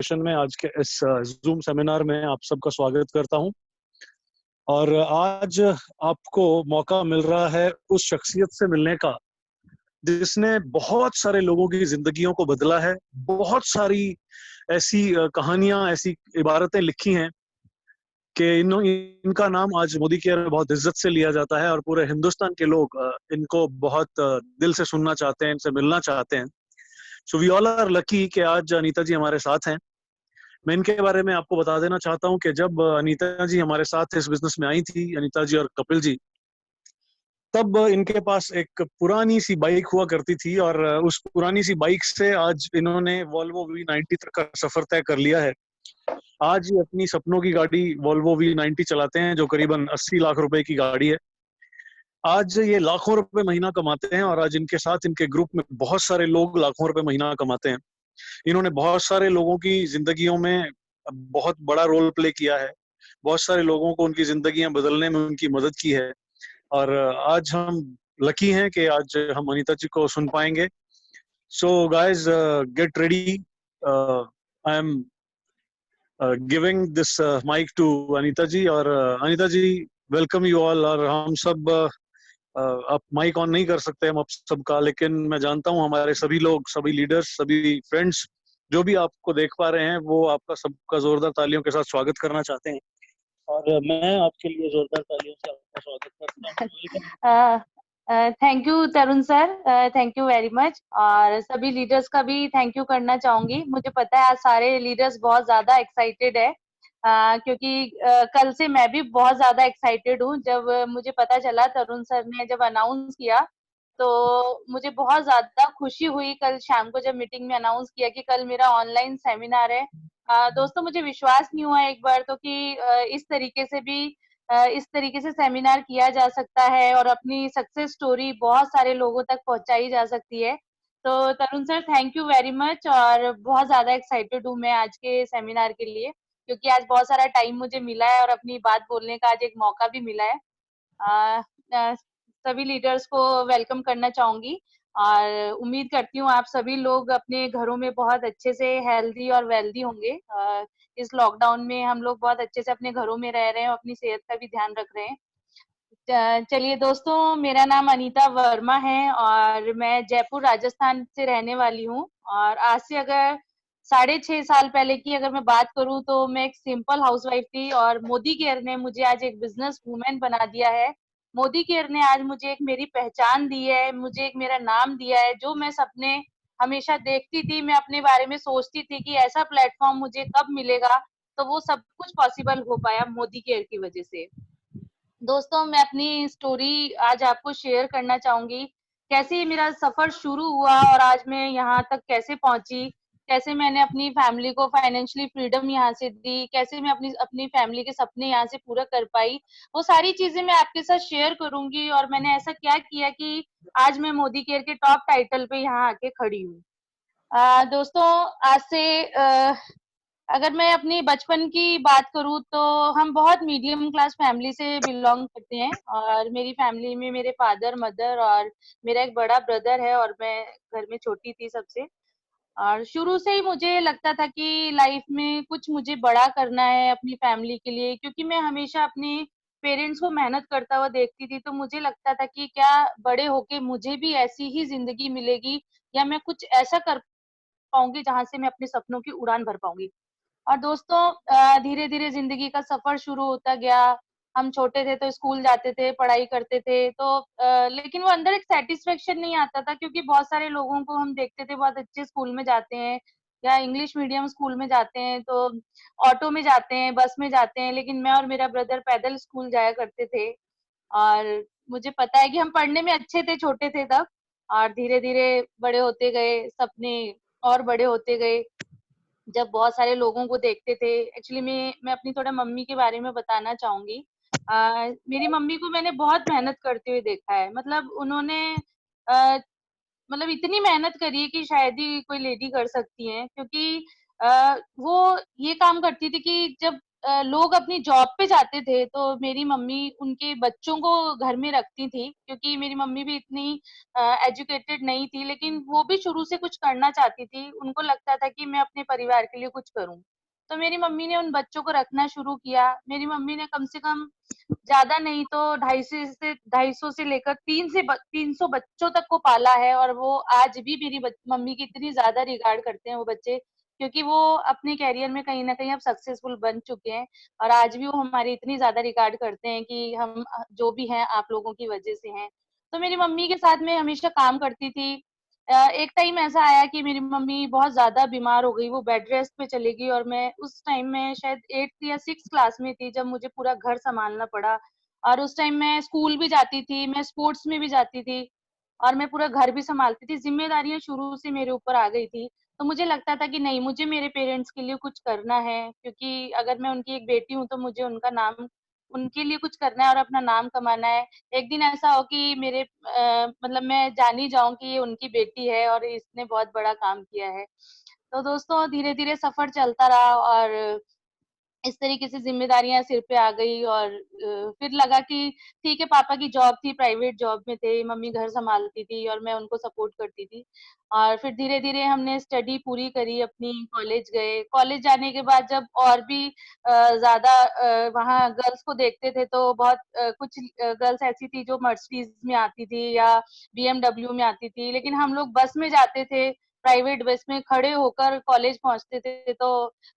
Session में आज के इस जूम सेमिनार में आप सबका स्वागत करता हूं। और आज आपको मौका मिल रहा है उस शख्सियत से मिलने का जिसने बहुत सारे लोगों की जिंदगियों को बदला है। बहुत सारी ऐसी कहानियां, ऐसी इबारतें लिखी हैं कि इनका नाम आज मोदी केयर में बहुत इज्जत से लिया जाता है और पूरे हिंदुस्तान के लोग इनको बहुत दिल से सुनना चाहते हैं, इनसे मिलना चाहते हैं। So we all are lucky कि आज अनीता जी हमारे साथ हैं। मैं इनके बारे में आपको बता देना चाहता हूं कि जब अनीता जी हमारे साथ इस बिजनेस में आई थी, अनीता जी और कपिल जी, तब इनके पास एक पुरानी सी बाइक हुआ करती थी और उस पुरानी सी बाइक से आज इन्होंने वॉल्वो V90 तक का सफर तय कर लिया है। आज ये अपनी सपनों की गाड़ी वॉल्वो V90 चलाते हैं, जो करीबन 80 लाख रुपए की गाड़ी है। आज ये लाखों रुपए महीना कमाते हैं और आज इनके साथ इनके ग्रुप में बहुत सारे लोग लाखों रुपए महीना कमाते हैं। इन्होंने बहुत सारे लोगों की जिंदगियों में बहुत बड़ा रोल प्ले किया है। बहुत सारे लोगों को उनकी जिंदगियां बदलने में उनकी मदद की है। और आज हम लकी हैं कि आज हम अनीता जी को सुन पाएंगे। So guys, get ready. I am giving this mic to Anita ji. और Anita ji, welcome you all. और हम सब आप माइक ऑन नहीं कर सकते हम आप सबका, लेकिन मैं जानता हूँ हमारे सभी लोग, सभी लीडर्स, सभी फ्रेंड्स जो भी आपको देख पा रहे हैं, वो आपका सबका जोरदार तालियों के साथ स्वागत करना चाहते हैं। और मैं आपके लिए जोरदार तालियों से आपका स्वागत करता हूँ। Thank you Tarun sir, thank you very much. और सभी लीडर्स का भी थैंक यू करना चाहूंगी। मुझे पता है आज सारे लीडर्स बहुत ज्यादा एक्साइटेड है, क्योंकि कल से मैं भी बहुत ज्यादा एक्साइटेड हूँ। जब मुझे पता चला, तरुण सर ने जब अनाउंस किया, तो मुझे बहुत ज्यादा खुशी हुई। कल शाम को जब मीटिंग में अनाउंस किया कि कल मेरा ऑनलाइन सेमिनार है, दोस्तों मुझे विश्वास नहीं हुआ एक बार तो कि इस तरीके से सेमिनार किया जा सकता है और अपनी सक्सेस स्टोरी बहुत सारे लोगों तक पहुंचाई जा सकती है। तो Tarun sir, thank you very much. और बहुत ज्यादा एक्साइटेड हूँ मैं आज के सेमिनार के लिए, क्योंकि आज बहुत सारा टाइम मुझे मिला है और अपनी बात बोलने का आज एक मौका भी मिला है। अ, अ, सभी लीडर्स को वेलकम करना चाहूंगी और उम्मीद करती हूँ आप सभी लोग अपने घरों में बहुत अच्छे से हेल्दी और वेल्दी होंगे। इस लॉकडाउन में हम लोग बहुत अच्छे से अपने घरों में रह रहे हैं और अपनी सेहत का भी ध्यान रख रहे हैं। चलिए दोस्तों, मेरा नाम अनीता वर्मा है और मैं जयपुर राजस्थान से रहने वाली हूँ। और आज से अगर 6.5 साल पहले की अगर मैं बात करूँ, तो मैं एक सिंपल हाउसवाइफ थी और मोदी केयर ने मुझे आज एक बिजनेस वूमेन बना दिया है। मोदी केयर ने आज मुझे एक मेरी पहचान दी है, मुझे एक मेरा नाम दिया है। जो मैं सपने हमेशा देखती थी, मैं अपने बारे में सोचती थी कि ऐसा प्लेटफॉर्म मुझे कब मिलेगा, तो वो सब कुछ पॉसिबल हो पाया मोदी केयर की वजह से। दोस्तों, मैं अपनी स्टोरी आज आपको शेयर करना चाहूंगी। कैसे मेरा सफर शुरू हुआ और आज मैं यहाँ तक कैसे पहुंची, कैसे मैंने अपनी फैमिली को फाइनेंशियली फ्रीडम यहाँ से दी, कैसे मैं अपनी अपनी फैमिली के सपने यहाँ से पूरा कर पाई, वो सारी चीजें मैं आपके साथ शेयर करूंगी। और मैंने ऐसा क्या किया कि आज मैं मोदी केयर के टॉप टाइटल पे यहाँ आके खड़ी हूँ। दोस्तों, आज से अगर मैं अपनी बचपन की बात करूँ, तो हम बहुत मीडियम क्लास फैमिली से बिलोंग करते हैं। और मेरी फैमिली में मेरे फादर, मदर और मेरा एक बड़ा ब्रदर है और मैं घर में छोटी थी सबसे। और शुरू से ही मुझे लगता था कि लाइफ में कुछ मुझे बड़ा करना है अपनी फैमिली के लिए, क्योंकि मैं हमेशा अपने पेरेंट्स को मेहनत करता हुआ देखती थी। तो मुझे लगता था कि क्या बड़े होके मुझे भी ऐसी ही जिंदगी मिलेगी, या मैं कुछ ऐसा कर पाऊंगी जहां से मैं अपने सपनों की उड़ान भर पाऊंगी। और दोस्तों, धीरे-धीरे ज़िंदगी का सफ़र शुरू होता गया। हम छोटे थे तो स्कूल जाते थे, पढ़ाई करते थे, तो लेकिन वो अंदर एक सैटिस्फैक्शन नहीं आता था, क्योंकि बहुत सारे लोगों को हम देखते थे बहुत अच्छे स्कूल में जाते हैं या इंग्लिश मीडियम स्कूल में जाते हैं, तो ऑटो में जाते हैं, बस में जाते हैं, लेकिन मैं और मेरा ब्रदर पैदल स्कूल जाया करते थे। और मुझे पता है कि हम पढ़ने में अच्छे थे, छोटे थे तब। और धीरे-धीरे बड़े होते गए, सपने और बड़े होते गए। जब बहुत सारे लोगों को देखते थे, एक्चुअली मैं अपनी थोड़ा मम्मी के बारे में बताना चाहूंगी। मेरी मम्मी को मैंने बहुत मेहनत करते हुए देखा है। मतलब उन्होंने अ, मतलब इतनी मेहनत करी है कि शायद ही कोई लेडी कर सकती है, क्योंकि वो ये काम करती थी कि जब लोग अपनी जॉब पे जाते थे तो मेरी मम्मी उनके बच्चों को घर में रखती थी, क्योंकि मेरी मम्मी भी इतनी एजुकेटेड नहीं थी, लेकिन वो भी शुरू से कुछ करना चाहती थी। उनको लगता था कि मैं अपने परिवार के लिए कुछ करूं, तो मेरी मम्मी ने उन बच्चों को रखना शुरू किया। मेरी मम्मी ने कम से कम ज्यादा नहीं तो 250 से लेकर 300 बच्चों तक को पाला है, और वो आज भी मेरी मम्मी की इतनी ज्यादा रिगार्ड करते हैं वो बच्चे, क्योंकि वो अपने कैरियर में कहीं ना कहीं अब सक्सेसफुल बन चुके हैं। और आज भी वो हमारी इतनी ज्यादा रिगार्ड करते हैं कि हम जो भी हैं आप लोगों की वजह से हैं। तो मेरी मम्मी के साथ मैं हमेशा काम करती थी। एक टाइम ऐसा आया कि मेरी मम्मी बहुत ज्यादा बीमार हो गई, वो बेड रेस्ट पे चली गई, और मैं उस टाइम में शायद 8th या 6th क्लास में थी जब मुझे पूरा घर संभालना पड़ा। और उस टाइम मैं स्कूल भी जाती थी, मैं स्पोर्ट्स में भी जाती थी, और मैं पूरा घर भी संभालती थी। जिम्मेदारियां शुरू से मेरे ऊपर आ गई थी। तो मुझे लगता था कि नहीं, मुझे मेरे पेरेंट्स के लिए कुछ करना है, क्योंकि अगर मैं उनकी एक बेटी हूँ तो मुझे उनका नाम, उनके लिए कुछ करना है और अपना नाम कमाना है। एक दिन ऐसा हो कि मेरे मतलब मैं जान ही जाऊं कि ये उनकी बेटी है और इसने बहुत बड़ा काम किया है। तो दोस्तों धीरे धीरे सफर चलता रहा, और इस तरीके से जिम्मेदारियां सिर पे आ गई, और फिर लगा कि ठीक है, पापा की जॉब थी, प्राइवेट जॉब में थे, मम्मी घर संभालती थी और मैं उनको सपोर्ट करती थी। और फिर धीरे धीरे हमने स्टडी पूरी करी अपनी, कॉलेज गए। कॉलेज जाने के बाद जब और भी ज्यादा वहाँ गर्ल्स को देखते थे, तो बहुत कुछ गर्ल्स ऐसी थी जो मर्सिडीज में आती थी या बीएमडब्ल्यू में आती थी, लेकिन हम लोग बस में जाते थे, प्राइवेट बस में खड़े होकर कॉलेज पहुंचते थे। तो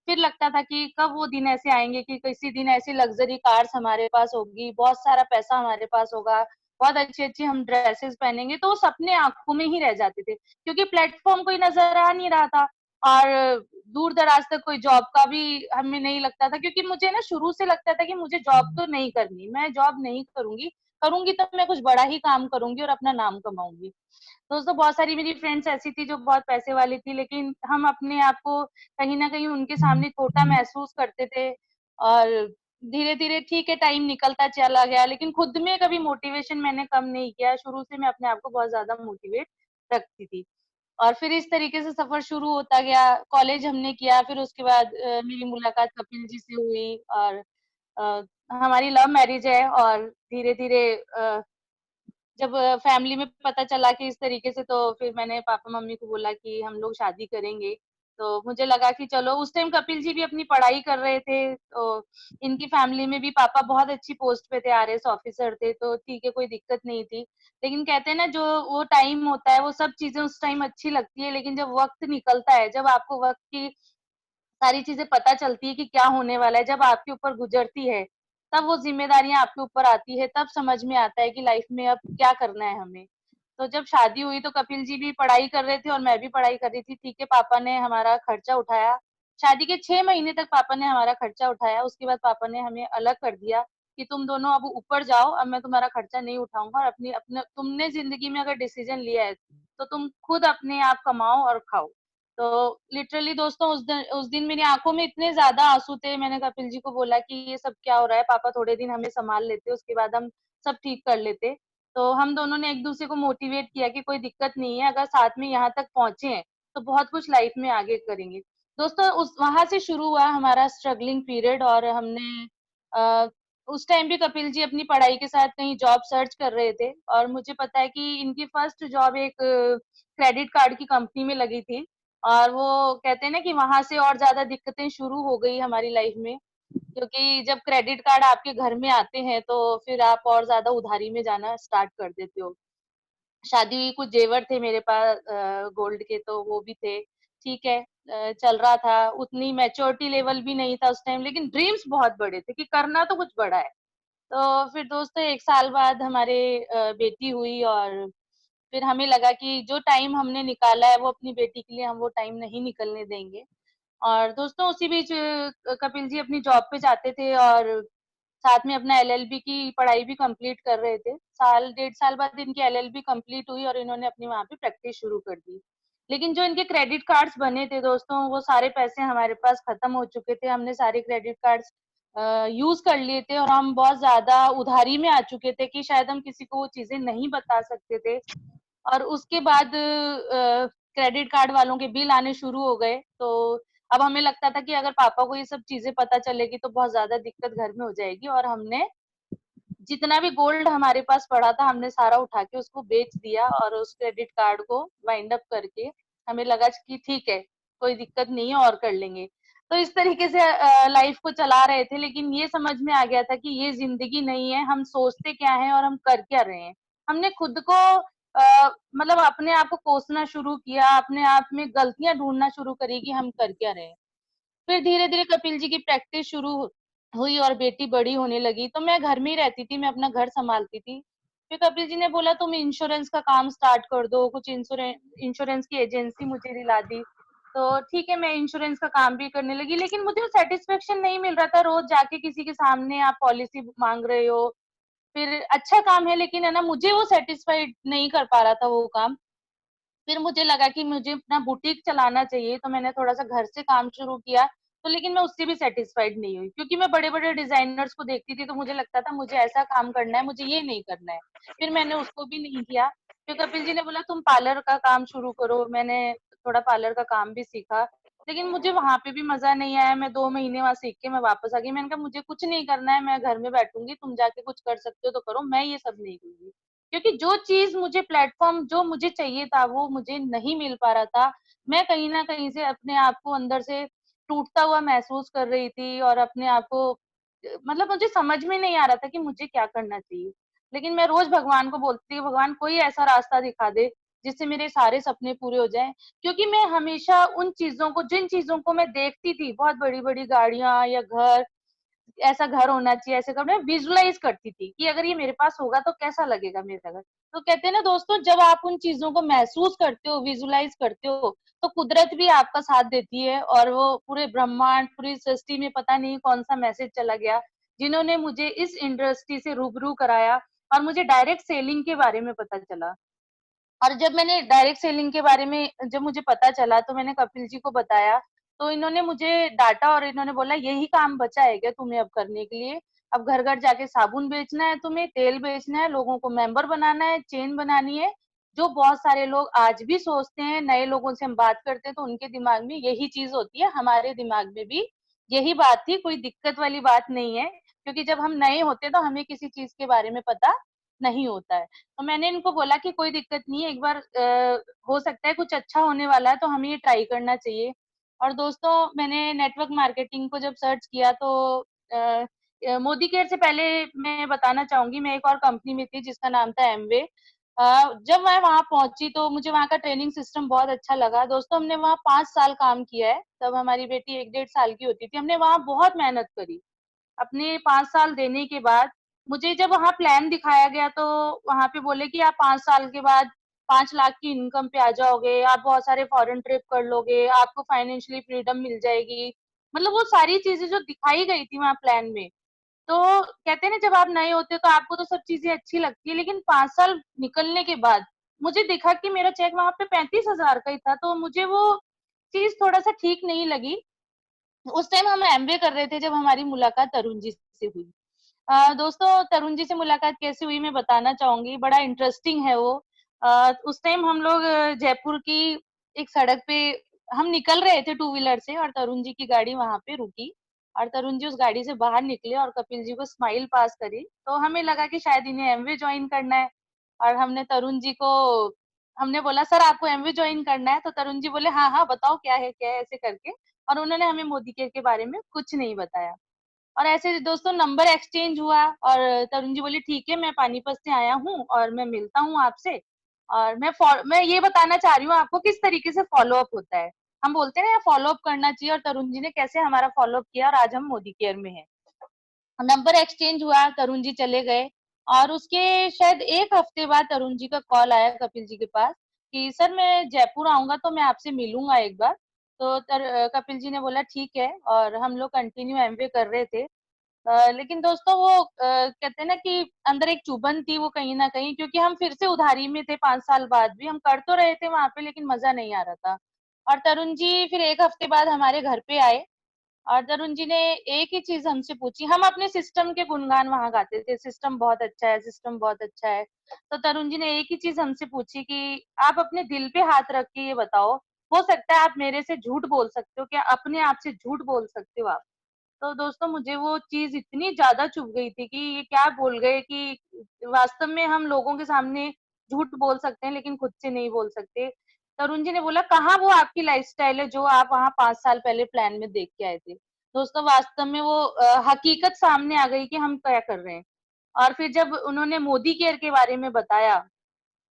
फिर लगता था कि कब वो दिन ऐसे आएंगे कि किसी दिन ऐसी लग्जरी कार्स हमारे पास होगी, बहुत सारा पैसा हमारे पास होगा, बहुत अच्छी अच्छी हम ड्रेसेस पहनेंगे। तो वो सपने आंखों में ही रह जाते थे, क्योंकि प्लेटफॉर्म कोई नजर आ नहीं रहा था, और दूर दराज तक कोई जॉब का भी हमें नहीं लगता था, क्योंकि मुझे ना शुरू से लगता था कि मुझे जॉब तो नहीं करनी, मैं जॉब नहीं करूंगी, करूंगी तो मैं कुछ बड़ा ही काम करूंगी और अपना नाम कमाऊंगी। दोस्तों बहुत सारी मेरी फ्रेंड्स ऐसी थी जो बहुत पैसे वाली थी, लेकिन हम अपने आप को कहीं ना कहीं उनके सामने छोटा महसूस करते थे। और धीरे धीरे ठीक है, टाइम निकलता चला गया, लेकिन खुद में कभी मोटिवेशन मैंने कम नहीं किया। शुरू से मैं अपने आप को बहुत ज्यादा मोटिवेट रखती थी। और फिर इस तरीके से सफर शुरू होता गया। कॉलेज हमने किया, फिर उसके बाद मेरी मुलाकात कपिल जी से हुई, और अ, हमारी लव मैरिज है। और धीरे धीरे जब फैमिली में पता चला कि इस तरीके से, तो फिर मैंने पापा मम्मी को बोला कि हम लोग शादी करेंगे। तो मुझे लगा कि चलो, उस टाइम कपिल जी भी अपनी पढ़ाई कर रहे थे, तो इनकी फैमिली में भी पापा बहुत अच्छी पोस्ट पे थे, आरएस ऑफिसर थे, तो ठीक है, कोई दिक्कत नहीं थी। लेकिन कहते हैं ना, जो वो टाइम होता है वो सब चीजें उस टाइम अच्छी लगती है, लेकिन जब वक्त निकलता है, जब आपको वक्त की सारी चीजें पता चलती है कि क्या होने वाला है, जब आपके ऊपर गुजरती है, तब वो जिम्मेदारियां आपके ऊपर आती है, तब समझ में आता है कि लाइफ में अब क्या करना है हमें। तो जब शादी हुई तो कपिल जी भी पढ़ाई कर रहे थे और मैं भी पढ़ाई कर रही थी। ठीक है, पापा ने हमारा खर्चा उठाया। शादी के 6 महीने तक पापा ने हमारा खर्चा उठाया। उसके बाद पापा ने हमें अलग कर दिया कि तुम दोनों अब ऊपर जाओ, अब मैं तुम्हारा खर्चा नहीं उठाऊंगा, और अपनी अपने तुमने जिंदगी में अगर डिसीजन लिया है तो तुम खुद अपने आप कमाओ और खाओ। तो लिटरली दोस्तों उस दिन मेरी आंखों में इतने ज्यादा आंसू थे। मैंने कपिल जी को बोला कि ये सब क्या हो रहा है, पापा थोड़े दिन हमें संभाल लेते, उसके बाद हम सब ठीक कर लेते। तो हम दोनों ने एक दूसरे को मोटिवेट किया कि कोई दिक्कत नहीं है, अगर साथ में यहाँ तक पहुंचे हैं तो बहुत कुछ लाइफ में आगे करेंगे। दोस्तों उस वहां से शुरू हुआ हमारा स्ट्रगलिंग पीरियड। और हमने अ, उस टाइम भी कपिल जी अपनी पढ़ाई के साथ कहीं जॉब सर्च कर रहे थे, और मुझे पता है कि इनकी फर्स्ट जॉब एक क्रेडिट कार्ड की कंपनी में लगी थी। और वो कहते हैं ना कि वहां से और ज्यादा दिक्कतें शुरू हो गई हमारी लाइफ में, क्योंकि जब क्रेडिट कार्ड आपके घर में आते हैं तो फिर आप और ज्यादा उधारी में जाना स्टार्ट कर देते हो। शादी हुई, कुछ जेवर थे मेरे पास गोल्ड के, तो वो भी थे। ठीक है, चल रहा था। उतनी मैच्योरिटी लेवल भी नहीं था उस टाइम, लेकिन ड्रीम्स बहुत बड़े थे कि करना तो कुछ बड़ा है। तो फिर दोस्तों 1 साल बाद हमारे बेटी हुई, और फिर हमें लगा कि जो टाइम हमने निकाला है वो अपनी बेटी के लिए हम वो टाइम नहीं निकलने देंगे। और दोस्तों उसी बीच कपिल जी अपनी जॉब पे जाते थे, और साथ में अपना एलएलबी की पढ़ाई भी कंप्लीट कर रहे थे। साल 1.5 साल बाद इनकी एलएलबी कंप्लीट हुई और इन्होंने अपनी वहां पे प्रैक्टिस शुरू कर दी। लेकिन जो इनके क्रेडिट कार्ड्स बने थे दोस्तों, वो सारे पैसे हमारे पास खत्म हो चुके थे। हमने सारे क्रेडिट कार्ड्स यूज कर लिए थे, और हम बहुत ज्यादा उधारी में आ चुके थे कि शायद हम किसी को वो चीजें नहीं बता सकते थे। और उसके बाद क्रेडिट कार्ड वालों के बिल आने शुरू हो गए। तो अब हमें लगता था कि अगर पापा को ये सब चीजें पता चलेगी तो बहुत ज्यादा दिक्कत घर में हो जाएगी, और हमने जितना भी गोल्ड हमारे पास पड़ा था हमने सारा उठा के उसको बेच दिया, और उस क्रेडिट कार्ड को वाइंड अप करके हमें लगा कि ठीक है, कोई दिक्कत नहीं है, और कर लेंगे। तो इस तरीके से लाइफ को चला रहे थे, लेकिन ये समझ में आ गया था कि ये जिंदगी नहीं है, हम सोचते क्या हैं और हम कर क्या रहे हैं। हमने खुद को मतलब अपने आप को कोसना शुरू किया, अपने आप में गलतियां ढूंढना शुरू करी कि हम कर क्या रहे हैं। फिर धीरे-धीरे कपिल जी की प्रैक्टिस शुरू हुई और बेटी बड़ी होने लगी, तो मैं घर में ही रहती थी, मैं अपना घर सँभालती थी। फिर कपिल जी ने बोला तुम इंश्योरेंस का काम स्टार्ट कर दो, कुछ इंश्योरेंस की एजेंसी मुझे दिला दी। तो ठीक है, मैं इंश्योरेंस का काम भी करने लगी, लेकिन मुझे सैटिस्फैक्शन नहीं मिल रहा था, रोज़ जाके किसी के सामने आप पॉलिसी माँग रहे हो। फिर अच्छा काम है, लेकिन है ना, मुझे वो सैटिस्फाइड नहीं कर पा रहा था वो काम। फिर मुझे लगा कि मुझे अपना बुटीक चलाना चाहिए, तो मैंने थोड़ा-सा घर से काम शुरू किया, तो लेकिन मैं उससे भी सैटिस्फाइड नहीं हुई, क्योंकि मैं बड़े-बड़े डिज़ाइनर्स को देखती थी, तो मुझे लगता था मुझे ऐसा काम करना है, मुझे ये नहीं करना है। फिर मैंने उसको भी नहीं किया। फिर कपिल जी ने बोला तुम पार्लर का काम शुरू करो, मैंने थोड़ा पार्लर का काम भी सीखा, लेकिन मुझे वहाँ पे भी मज़ा नहीं आया, मैं 2 महीने वहाँ सीख के मैं वापस आ गई। मैंने कहा मुझे कुछ नहीं करना है, मैं घर में बैठूँगी, तुम जाके कुछ कर सकते हो तो करो, मैं ये सब नहीं करूँगी। क्योंकि जो चीज़ मुझे प्लेटफ़ॉर्म जो मुझे चाहिए था, वो मुझे नहीं मिल पा रहा था। मैं कहीं न कहीं से अपने आप को अंदर से टूटता हुआ महसूस कर रही थी, और अपने आप को मतलब मुझे समझ में नहीं आ रहा था कि मुझे क्या करना चाहिए। लेकिन मैं रोज़ भगवान को बोलती थी, भगवान कोई ऐसा रास्ता दिखा दे, जिससे मेरे सारे सपने पूरे हो जाएँ। क्योंकि मैं हमेशा उन चीज़ों को जिन चीज़ों को मैं देखती थी, बहुत बड़ी-बड़ी गाड़ियाँ या घर, ऐसा घर होना चाहिए, ऐसे घर मैं विजुअलाइज़ करती थी कि अगर ये मेरे पास होगा तो कैसा लगेगा मेरा घर। तो कहते हैं ना दोस्तों, जब आप उन चीज़ों को महसूस करते हो, विजुअलाइज़ करते हो, तो कुदरत भी आपका साथ देती है, और वो पूरे ब्रह्मांड, पूरी सृष्टि में पता नहीं कौन-सा मैसेज चला गया, जिन्होंने मुझे इस इंडस्ट्री से रूबरू कराया, और मुझे डायरेक्ट सेलिंग के बारे में पता चला। और जब मैंने डायरेक्ट सेलिंग के बारे में जब मुझे पता चला, तो मैंने कपिल जी को बताया, तो इन्होंने मुझे डाँटा, और इन्होंने बोला यही काम बचा है क्या तुम्हें अब करने के लिए? अब घर-घर जाके साबुन बेचना है तुम्हें, तेल बेचना है, लोगों को मेंबर बनाना है, चेन बनानी है। जो बहुत सारे लोग आज भी सोचते हैं, नए लोगों से हम बात करते हैं तो उनके दिमाग में यही चीज़ होती है, हमारे दिमाग में भी यही बात थी, कोई दिक्कत वाली बात नहीं है। क्योंकि जब हम नए होते हैं तो हमें किसी चीज़ के बारे में पता नहीं होता है। तो मैंने इनको बोला कि कोई दिक्कत नहीं है, एक बार हो सकता है कुछ अच्छा होने वाला है, तो हमें ये ट्राई करना चाहिए। और दोस्तों, मैंने नेटवर्क मार्केटिंग को जब सर्च किया, तो अ मोदी केयर से पहले मैं बताना चाहूँगी, मैं एक और कंपनी में थी जिसका नाम था एमवे। जब मैं वहाँ पहुँची तो मुझे वहाँ का ट्रेनिंग सिस्टम बहुत अच्छा लगा। दोस्तों, हमने वहाँ 5 साल काम किया है, तब हमारी बेटी 1 डेढ़ साल की होती थी। हमने वहाँ बहुत मेहनत करी। अपने 5 साल देने के बाद मुझे जब वहाँ प्लान दिखाया गया, तो वहाँ पे बोले कि आप 5 साल के बाद 5 लाख की इनकम पे आ जाओगे, आप बहुत सारे फॉरेन ट्रिप कर लोगे, आपको फाइनेंशियली फ्रीडम मिल जाएगी। मतलब वो सारी चीज़ें जो दिखाई गई थी वहाँ प्लान में, तो कहते हैं ना, जब आप नए होते हो तो आपको तो सब चीज़ें अच्छी लगती है, लेकिन 5 साल निकलने के बाद मुझे दिखा कि मेरा चेक वहाँ पे 35,000 का ही था, तो मुझे वो चीज़ थोड़ा-सा ठीक नहीं लगी। उस टाइम हम एमबीए कर रहे थे जब हमारी मुलाकात तरुण जी से हुई। दोस्तों, तरुण जी से मुलाकात कैसे हुई मैं बताना चाहूँगी, बड़ा इंटरेस्टिंग है वो। उस टाइम हम लोग जयपुर की एक सड़क पे हम निकल रहे थे टू व्हीलर से, और तरुण जी की गाड़ी वहाँ पे रुकी, और तरुण जी उस गाड़ी से बाहर निकले और कपिल जी को स्माइल पास करी। तो हमें लगा कि शायद इन्हें एमवे जॉइन करना है, और हमने बोला सर आपको एमवे जॉइन करना है? तो तरुण जी बोले हाँ, हाँ, बताओ क्या है ऐसे करके, और उन्होंने हमें मोदी केयर के बारे में कुछ नहीं बताया। और ऐसे दोस्तों नंबर एक्सचेंज हुआ, और तरुण जी बोले ठीक है, मैं पानीपत से आया हूँ और मैं मिलता हूँ आपसे, और मैं ये बताना चाह रही हूँ आपको किस तरीके से फॉलो अप होता है। हम बोलते हैं ना फॉलो अप करना चाहिए, और तरुण जी ने कैसे हमारा फॉलो अप किया, और आज हम मोदी केयर में हैं। नंबर एक्सचेंज हुआ, तरुण जी चले गए, और उसके शायद 1 हफ्ते बाद तरुण जी का कॉल आया कपिल जी के पास कि सर मैं जयपुर आऊँगा तो मैं आपसे मिलूँगा एक बार। तो कपिल जी ने बोला ठीक है, और हम लोग कंटिन्यू एमवे कर रहे थे। लेकिन दोस्तों वो कहते हैं ना कि अंदर एक चुभन थी वो कहीं न कहीं, क्योंकि हम फिर से उधारी में थे 5 साल बाद भी, हम कर तो रहे थे वहाँ पे लेकिन मज़ा नहीं आ रहा था। और तरुण जी फिर 1 हफ्ते बाद हमारे घर पे आए, और तरुण जी ने एक ही चीज़ हमसे पूछी, हम अपने सिस्टम के गुणगान वहाँ गाते थे, सिस्टम बहुत अच्छा है, सिस्टम बहुत अच्छा है। तो तरुण जी ने एक ही चीज़ हमसे पूछी कि आप अपने दिल पे हाथ रख के ये बताओ हो सकता है आप मेरे से झूठ बोल सकते हो, क्या अपने आप से झूठ बोल सकते हो आप? तो दोस्तों मुझे वो चीज इतनी ज्यादा चुभ गई थी कि ये क्या बोल गए कि वास्तव में हम लोगों के सामने झूठ बोल सकते हैं लेकिन खुद से नहीं बोल सकते। तरुण जी ने बोला, कहाँ वो आपकी लाइफस्टाइल है जो आप वहां 5 साल पहले प्लान में देख के आए थे। दोस्तों वास्तव में वो हकीकत सामने आ गई कि हम क्या कर रहे हैं। और फिर जब उन्होंने मोदी केयर के बारे में बताया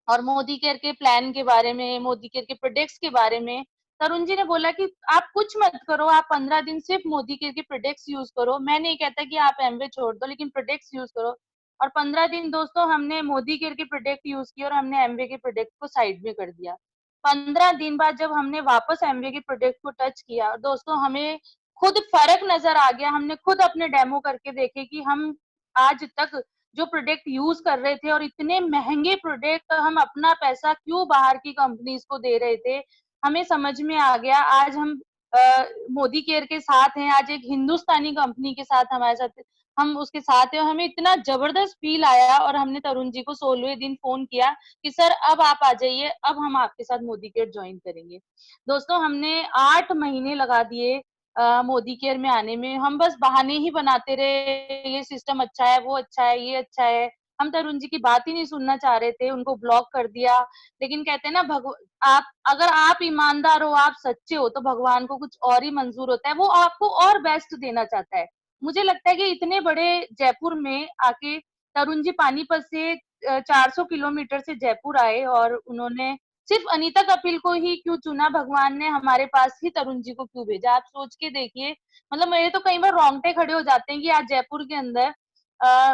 और मोदी केयर के प्लान के बारे में, मोदी केयर के प्रोडक्ट्स के बारे में, तरुण जी ने बोला कि आप कुछ मत करो, आप 15 दिन सिर्फ मोदी केयर के प्रोडक्ट्स यूज करो। मैं नहीं कहता कि आप एमवे छोड़ दो, लेकिन प्रोडक्ट्स यूज करो। और 15 दिन दोस्तों हमने मोदी केयर के प्रोडक्ट यूज किए और हमने एमवे के प्रोडक्ट को साइड में कर दिया। 15 दिन बाद जब हमने वापस एमवे के प्रोडक्ट को टच किया, दोस्तों हमें खुद फर्क नजर आ गया। हमने खुद अपने डेमो करके देखे कि हम आज तक जो प्रोडक्ट यूज कर रहे थे और इतने महंगे प्रोडक्ट हम अपना पैसा क्यों बाहर की कंपनीज को दे रहे थे, हमें समझ में आ गया। आज हम मोदी केयर के साथ हैं, आज एक हिंदुस्तानी कंपनी के साथ हमारे साथ हम उसके साथ हैं और हमें इतना जबरदस्त फील आया और हमने तरुण जी को 16वें दिन फोन किया कि सर अब आप आ जाइए, अब हम आपके साथ मोदी केयर ज्वाइन करेंगे। दोस्तों हमने 8 महीने लगा दिए मोदी केयर में आने में। हम बस बहाने ही बनाते रहे, ये सिस्टम अच्छा है, वो अच्छा है, ये अच्छा है। हम तरुण जी की बात ही नहीं सुनना चाह रहे थे, उनको ब्लॉक कर दिया। लेकिन कहते हैं ना, आप अगर आप ईमानदार हो, आप सच्चे हो, तो भगवान को कुछ और ही मंजूर होता है, वो आपको और बेस्ट देना चाहता है। मुझे लगता है कि इतने बड़े जयपुर में आके तरुण जी पानीपत से 400 किलोमीटर से जयपुर आए और उन्होंने सिर्फ अनीता कपिल को ही क्यों चुना, भगवान ने हमारे पास ही तरुण जी को क्यों भेजा, आप सोच के देखिए। मतलब मेरे तो कई बार रोंगटे खड़े हो जाते हैं कि आज जयपुर के अंदर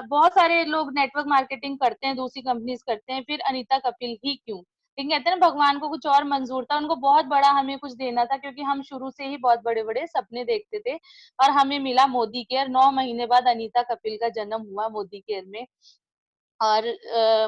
बहुत सारे लोग नेटवर्क मार्केटिंग करते हैं, दूसरी कंपनीज करते हैं, फिर अनीता कपिल ही क्यों? लेकिन कहते हैं ना, भगवान को कुछ और मंजूर था, उनको बहुत बड़ा हमें कुछ देना था, क्योंकि हम शुरू से ही बहुत बड़े बड़े सपने देखते थे और हमें मिला मोदी केयर। 9 महीने बाद अनीता कपिल का जन्म हुआ मोदी केयर में और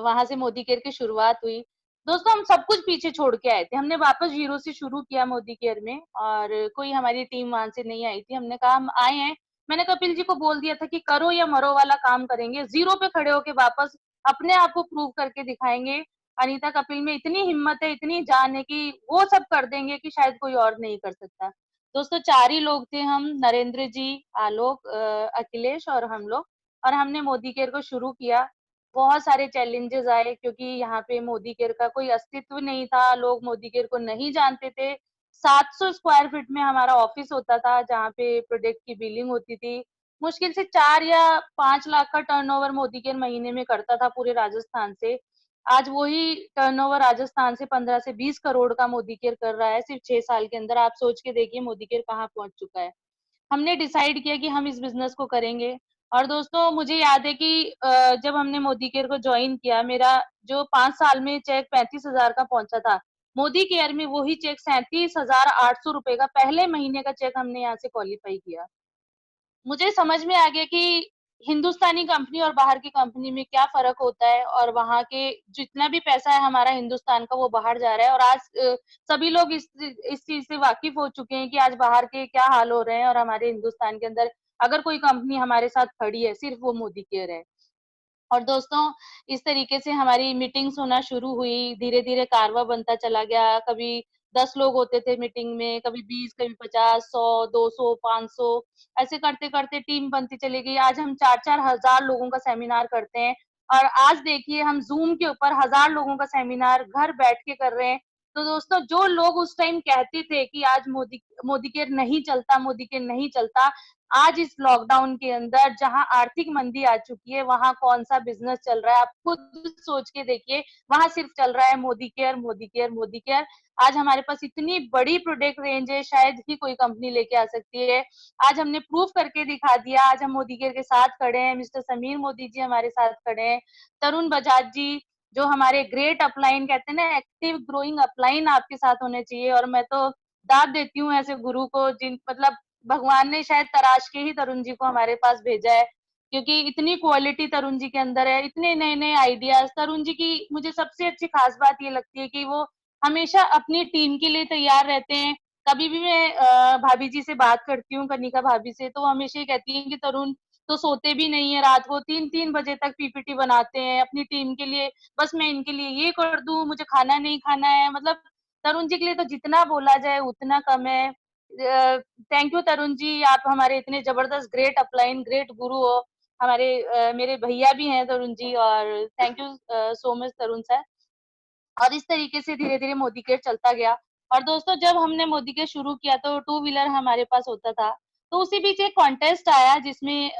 वहां से मोदी केयर की शुरुआत हुई। दोस्तों हम सब कुछ पीछे छोड़ के आए थे, हमने वापस जीरो से शुरू किया मोदी केयर में और कोई हमारी टीम वहां से नहीं आई थी। हमने कहा हम आए हैं, मैंने कपिल जी को बोल दिया था कि करो या मरो वाला काम करेंगे, जीरो पे खड़े होके वापस अपने आप को प्रूव करके दिखाएंगे। अनीता कपिल में इतनी हिम्मत है, इतनी जान है कि वो सब कर देंगे कि शायद कोई और नहीं कर सकता। दोस्तों 4 ही लोग थे हम, नरेंद्र जी, आलोक, अखिलेश और हम लोग, और हमने मोदी केयर को शुरू किया। बहुत सारे चैलेंजेस आए क्योंकि यहाँ पे मोदी केयर का कोई अस्तित्व नहीं था, लोग मोदी केयर को नहीं जानते थे। 700 स्क्वायर फीट में हमारा ऑफिस होता था जहाँ पे प्रोडक्ट की बिलिंग होती थी। मुश्किल से 4 या 5 लाख का टर्नओवर मोदी केयर महीने में करता था पूरे राजस्थान से। आज वही टर्नओवर राजस्थान से 15 से 20 करोड़ का मोदी केयर कर रहा है सिर्फ 6 साल के अंदर। आप सोच के देखिए मोदी केयर कहाँ पहुंच चुका है। हमने डिसाइड किया कि हम इस बिजनेस को करेंगे। और दोस्तों मुझे याद है कि जब हमने मोदी केयर को ज्वाइन किया, मेरा जो 5 साल में चेक 35,000 का पहुंचा था, मोदी केयर में वही चेक 37,800 रुपए का पहले महीने का चेक हमने यहाँ से क्वालिफाई किया। मुझे समझ में आ गया कि हिंदुस्तानी कंपनी और बाहर की कंपनी में क्या फ़र्क होता है और वहाँ के जितना भी पैसा है हमारा हिंदुस्तान का वो बाहर जा रहा है। और आज सभी लोग इस चीज़ से वाकिफ़ हो चुके हैं कि आज बाहर के क्या हाल हो रहे हैं और हमारे हिंदुस्तान के अंदर अगर कोई कंपनी हमारे साथ खड़ी है, सिर्फ़ वो मोदी केयर है। और दोस्तों इस तरीके से हमारी मीटिंग्स होना शुरू हुई, धीरे-धीरे कारवा बनता चला गया। कभी 10 लोग होते थे मीटिंग में, कभी 20, कभी 50, 100, 200, 500, ऐसे करते-करते टीम बनती चली गई। आज हम 4-4 हज़ार लोगों का सेमिनार करते हैं और आज देखिए हम ज़ूम के ऊपर हज़ार लोगों का सेमिनार घर बैठ के कर रहे हैं। तो दोस्तों जो लोग उस टाइम कहते थे कि आज मोदी मोदी केयर नहीं चलता, मोदी केयर नहीं चलता, आज इस लॉकडाउन के अंदर जहां आर्थिक मंदी आ चुकी है, वहां कौन सा बिजनेस चल रहा है, आप खुद सोच के देखिए। वहां सिर्फ चल रहा है Modi care, Modi care, Modi care. आज हमारे पास इतनी बड़ी प्रोडक्ट रेंज है, शायद ही कोई कंपनी लेके आ सकती है। आज हमने प्रूफ करके दिखा दिया, आज हम मोदी केयर के साथ खड़े हैं, मिस्टर समीर मोदी जी हमारे साथ खड़े हैं, तरुण बजाज जी जो हमारे ग्रेट अपलाइन कहते हैं ना, एक्टिव ग्रोइंग अपलाइन आपके साथ होने चाहिए। और मैं तो दाद देती हूँ ऐसे गुरु को, जिन मतलब भगवान ने शायद तराश के ही तरुण जी को हमारे पास भेजा है, क्योंकि इतनी क्वालिटी तरुण जी के अंदर है, इतने नए नए आइडियाज। तरुण जी की मुझे सबसे अच्छी खास बात ये लगती है कि वो हमेशा अपनी टीम के लिए तैयार रहते हैं। कभी भी मैं भाभी जी से बात करती हूँ, कनिका भाभी से, तो वो हमेशा ही कहती हैं कि तरुण तो सोते भी नहीं है, रात को 3-3 बजे तक पीपीटी बनाते हैं अपनी टीम के लिए। बस मैं इनके लिए ये कर दूं, मुझे खाना नहीं खाना है। मतलब तरुण जी के लिए तो जितना बोला जाए उतना कम है। थैंक यू तरुण जी, आप हमारे इतने जबरदस्त ग्रेट अपलाइन, ग्रेट गुरु हो। हमारे मेरे भैया भी हैं तरुण जी, और thank you so much Tarun sir. और इस तरीके से धीरे-धीरे मोदी केयर चलता गया। और दोस्तों, जब हमने मोदी केयर शुरू किया तो टू व्हीलर हमारे पास होता था। तो उसी बीच एक कॉन्टेस्ट आया जिसमें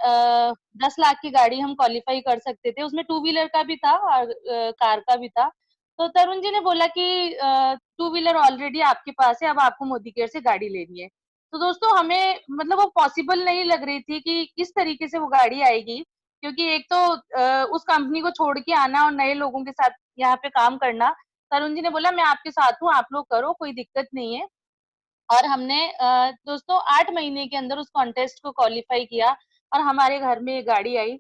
10 लाख की गाड़ी हम क्वालीफाई कर सकते थे। उसमें टू व्हीलर का भी था और कार का भी था। तो तरुण जी ने बोला कि टू व्हीलर ऑलरेडी आपके पास है, अब आपको मोदी केयर से गाड़ी लेनी है। तो दोस्तों, हमें मतलब वो पॉसिबल नहीं लग रही थी कि किस तरीके से वो गाड़ी आएगी, क्योंकि एक तो उस कंपनी को छोड़ के आना और नए लोगों के साथ यहाँ पे काम करना। तरुण जी ने बोला मैं आपके साथ हूँ, आप लोग करो, कोई दिक्कत नहीं है। और हमने दोस्तों 8 महीने के अंदर उस कॉन्टेस्ट को क्वालीफाई किया और हमारे घर में एक गाड़ी आई,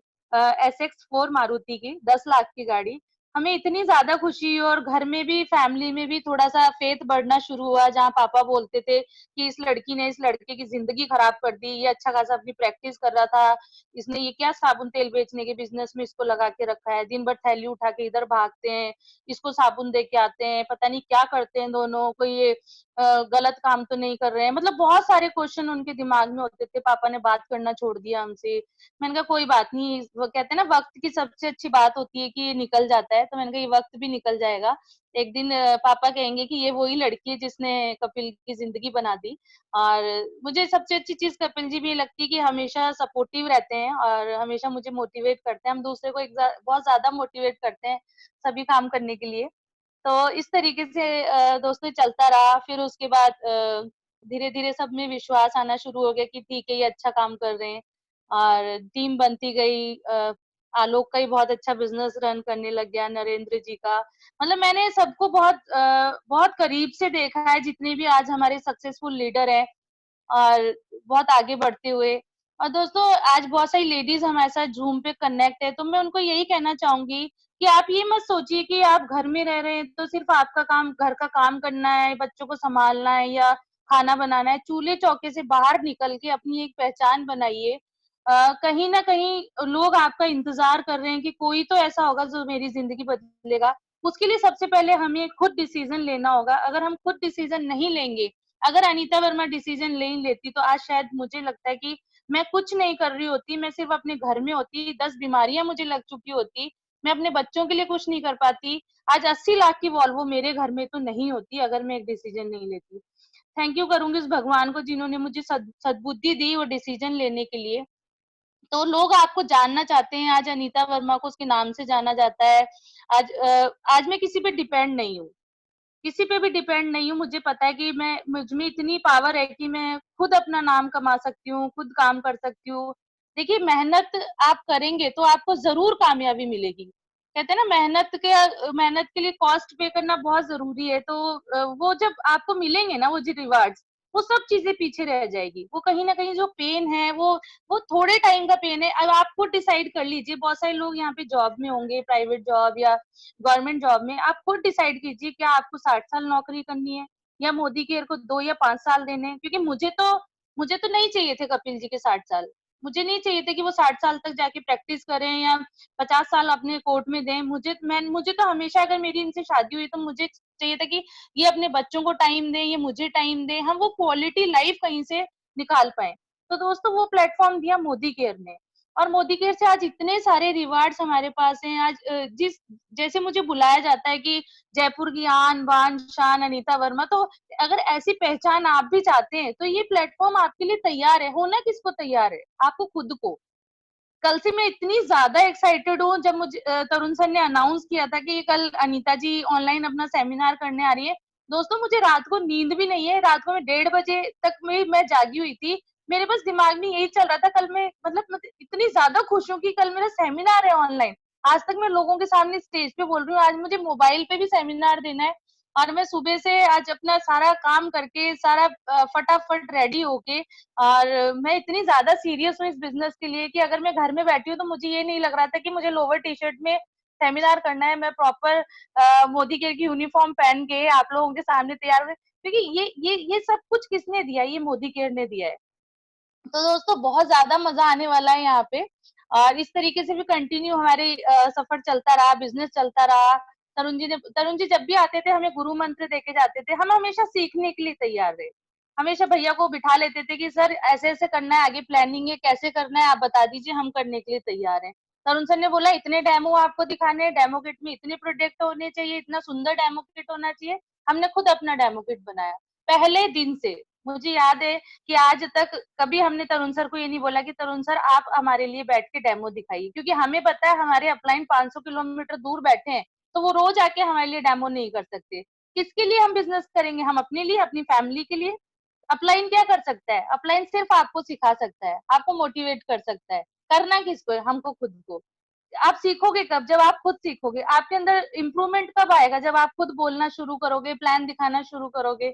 SX4 मारुति की 10 लाख की गाड़ी। हमें इतनी ज़्यादा खुशी हुई और घर में भी, फैमिली में भी थोड़ा-सा फेथ बढ़ना शुरू हुआ, जहाँ पापा बोलते थे कि इस लड़की ने इस लड़के की ज़िंदगी खराब कर दी, ये अच्छा खासा अपनी प्रैक्टिस कर रहा था, इसने ये क्या साबुन तेल बेचने के बिज़नेस में इसको लगा के रखा है, दिन भर थैली उठा के इधर भागते हैं, इसको साबुन दे के आते हैं, पता नहीं क्या करते हैं दोनों, कोई ये गलत काम तो नहीं कर रहे हैं। मतलब बहुत सारे क्वेश्चन उनके दिमाग में होते थे। पापा ने बात करना छोड़ दिया हमसे। मैंने कहा कोई बात नहीं, वो कहते हैं ना वक्त की सबसे अच्छी बात होती है कि ये निकल जाता है, तो मैंने कहा ये वक्त भी निकल जाएगा। एक दिन पापा कहेंगे कि ये वही लड़की है जिसने कपिल की जिंदगी बना दी। और मुझे सबसे अच्छी चीज कपिल जी भी ये लगती है कि हमेशा सपोर्टिव रहते हैं और हमेशा मुझे मोटिवेट करते हैं। हम दूसरे को बहुत ज्यादा मोटिवेट करते हैं सभी काम करने के लिए। तो इस तरीके से दोस्तों चलता रहा। फिर उसके बाद धीरे-धीरे सब में विश्वास आना शुरू हो गया कि ठीक है, ये अच्छा काम कर रहे हैं और टीम बनती गई। आलोक का ही बहुत अच्छा बिज़नेस रन करने लग गया, नरेंद्र जी का। मतलब मैंने सबको बहुत करीब से देखा है, जितने भी आज हमारे सक्सेसफुल लीडर हैं और बहुत आगे बढ़ते हुए। और दोस्तों, आज बहुत सारी लेडीज हमारे साथ ज़ूम पे कनेक्ट है, तो मैं उनको यही कहना चाहूंगी कि आप ये मत सोचिए कि आप घर में रह रहे हैं तो सिर्फ आपका काम घर का काम करना है, बच्चों को संभालना है या खाना बनाना है। चूल्हे चौके से बाहर निकल के अपनी एक पहचान बनाइए। कहीं ना कहीं लोग आपका इंतजार कर रहे हैं कि कोई तो ऐसा होगा जो मेरी जिंदगी बदलेगा। उसके लिए सबसे पहले हमें खुद डिसीजन लेना होगा। अगर हम खुद डिसीजन नहीं लेंगे, अगर अनीता वर्मा डिसीजन नहीं लेती तो आज शायद मुझे लगता है कि मैं कुछ नहीं कर रही होती, मैं सिर्फ अपने घर में होती, 10 बीमारियां मुझे लग चुकी होती, मैं अपने बच्चों के लिए कुछ नहीं कर पाती। आज 80 लाख की वॉल्वो मेरे घर में तो नहीं होती अगर मैं एक डिसीजन नहीं लेती। थैंक यू करूंगी उस भगवान को जिन्होंने मुझे सद्बुद्धि दी वो डिसीजन लेने के लिए। तो लोग आपको जानना चाहते हैं। आज अनीता वर्मा को उसके नाम से जाना जाता है। आज मैं किसी पे डिपेंड नहीं हूँ, किसी पे भी डिपेंड नहीं हूँ। मुझे पता है कि मैं मुझ में इतनी पावर है कि मैं खुद अपना नाम कमा सकती हूँ, खुद काम कर सकती हूँ। देखिए, मेहनत आप करेंगे तो आपको ज़रूर कामयाबी मिलेगी। कहते हैं ना, मेहनत के लिए कॉस्ट पे करना बहुत ज़रूरी है। तो वो जब आपको मिलेंगे ना वो जो रिवार्ड्स, वो सब चीज़ें पीछे रह जाएगी। वो कहीं न कहीं जो पेन है वो थोड़े टाइम का पेन है। अब आप खुद डिसाइड कर लीजिए। बहुत सारे लोग यहाँ पे जॉब में होंगे, प्राइवेट जॉब या गवर्नमेंट जॉब में। आप खुद डिसाइड कीजिए क्या आपको 60 साल नौकरी करनी है या मोदी केयर को 2 या 5 साल देने हैं। क्योंकि मुझे तो नहीं चाहिए थे कपिल जी के 60 साल। मुझे नहीं चाहिए थे कि वो 60 साल तक जाके प्रैक्टिस करें या 50 साल अपने कोर्ट में दें। मुझे तो हमेशा, अगर मेरी इनसे शादी हुई तो मुझे चाहिए था कि ये अपने बच्चों को टाइम दें, ये मुझे टाइम दें, हम वो क्वालिटी लाइफ कहीं से निकाल पाएं। तो दोस्तों, वो प्लेटफॉर्म दिया मोदी केयर ने। और मोदी केयर से आज इतने सारे रिवार्ड्स हमारे पास हैं। आज जिस जैसे मुझे बुलाया जाता है कि जयपुर की आन बान शान अनीता वर्मा, तो अगर ऐसी पहचान आप भी चाहते हैं तो ये प्लेटफॉर्म आपके लिए तैयार है। होना किसको तैयार है? आपको खुद को। कल से मैं इतनी ज्यादा एक्साइटेड हूँ। जब मुझे तरुण सर ने अनाउंस किया था कि कल अनीता जी ऑनलाइन अपना सेमिनार करने आ रही है, दोस्तों मुझे रात को नींद भी नहीं है। रात को मैं 1:30 बजे तक मैं जागी हुई थी। मेरे बस दिमाग में यही चल रहा था, कल मैं मतलब इतनी ज्यादा खुश हूँ कि कल मेरा सेमिनार है ऑनलाइन। आज तक मैं लोगों के सामने स्टेज पे बोल रही हूँ, आज मुझे मोबाइल पे भी सेमिनार देना है। और मैं सुबह से आज अपना सारा काम करके, सारा फटाफट रेडी होके, और मैं इतनी ज्यादा सीरियस हूँ इस बिजनेस के लिए कि अगर मैं घर में बैठी हूँ तो मुझे ये नहीं लग रहा था कि मुझे लोअर टी शर्ट में सेमिनार करना है। मैं प्रॉपर मोदी केयर की यूनिफॉर्म पहन के आप लोगों के सामने तैयार हुए, क्योंकि ये सब कुछ किसने दिया? ये मोदी केयर ने दिया है। तो दोस्तों, बहुत ज्यादा मजा आने वाला है यहाँ पे। और इस तरीके से भी कंटिन्यू हमारे सफर चलता रहा, बिजनेस चलता रहा। तरुण जी जब भी आते थे हमें गुरु मंत्र देके जाते थे, हम हमेशा सीखने के लिए तैयार रहे। हमेशा भैया को बिठा लेते थे कि सर ऐसे ऐसे करना है, आगे प्लानिंग है, कैसे करना है आप बता दीजिए, हम करने के लिए तैयार हैं। तरुण सर ने बोला इतने डेमो आपको दिखाने हैं, डेमो किट में इतने प्रोडक्ट होने चाहिए, इतना सुंदर डेमो किट होना चाहिए। हमने खुद अपना डेमो किट बनाया पहले दिन से। मुझे याद है कि आज तक कभी हमने तरुण सर को ये नहीं बोला कि तरुण सर आप हमारे लिए बैठ के डेमो दिखाइए, क्योंकि हमें पता है हमारे अपलाइन 500 किलोमीटर दूर बैठे हैं, तो वो रोज आके हमारे लिए डेमो नहीं कर सकते। किसके लिए हम बिजनेस करेंगे? हम अपने लिए, अपनी फैमिली के लिए। अपलाइन क्या कर सकता है? अपलाइन सिर्फ आपको सिखा सकता है, आपको मोटिवेट कर सकता है। करना किसको है? हमको खुद को। आप सीखोगे कब? जब आप खुद सीखोगे। आपके अंदर इम्प्रूवमेंट कब आएगा? जब आप खुद बोलना शुरू करोगे, प्लान दिखाना शुरू करोगे।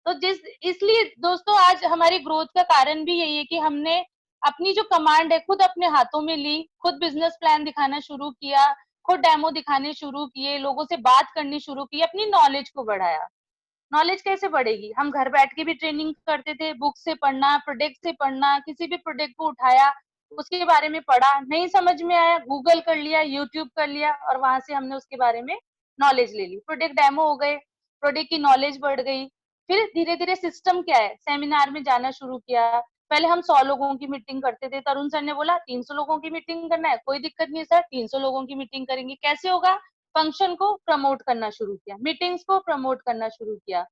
तो जिस इसलिए दोस्तों आज हमारी ग्रोथ का कारण भी यही है कि हमने अपनी जो कमांड है खुद अपने हाथों में ली, खुद बिजनेस प्लान दिखाना शुरू किया, खुद डेमो दिखाने शुरू किए, लोगों से बात करनी शुरू की, अपनी नॉलेज को बढ़ाया। नॉलेज कैसे बढ़ेगी? हम घर बैठ के भी ट्रेनिंग करते थे, बुक से पढ़ना, प्रोडक्ट से पढ़ना, किसी भी प्रोडक्ट को उठाया, उसके बारे में पढ़ा, नहीं समझ में आया गूगल कर लिया, यूट्यूब कर लिया और वहां से हमने उसके बारे में नॉलेज ले ली। प्रोडक्ट डेमो हो गए, प्रोडक्ट की नॉलेज बढ़ गई। फिर धीरे धीरे सिस्टम क्या है, सेमिनार में जाना शुरू किया। पहले हम 100 लोगों की मीटिंग करते थे, तरुण सर ने बोला 300 लोगों की मीटिंग करना है, कोई दिक्कत नहीं सर 300 लोगों की मीटिंग करेंगे। कैसे होगा? फंक्शन को प्रमोट करना शुरू किया, मीटिंग्स को प्रमोट करना शुरू किया।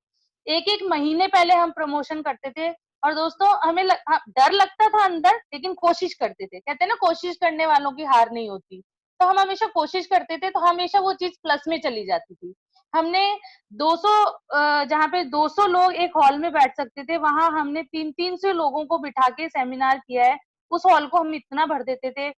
एक एक महीने पहले हम प्रमोशन करते थे। और दोस्तों डर लगता था अंदर, लेकिन कोशिश करते थे। कहते हैं ना कोशिश करने वालों की हार नहीं होती। तो हम हमेशा कोशिश करते थे, तो हमेशा वो चीज प्लस में चली जाती थी। हमने 200 जहाँ पे 200 लोग एक हॉल में बैठ सकते थे, वहां हमने 300 लोगों को बिठा के सेमिनार किया है। उस हॉल को हम इतना भर देते थे।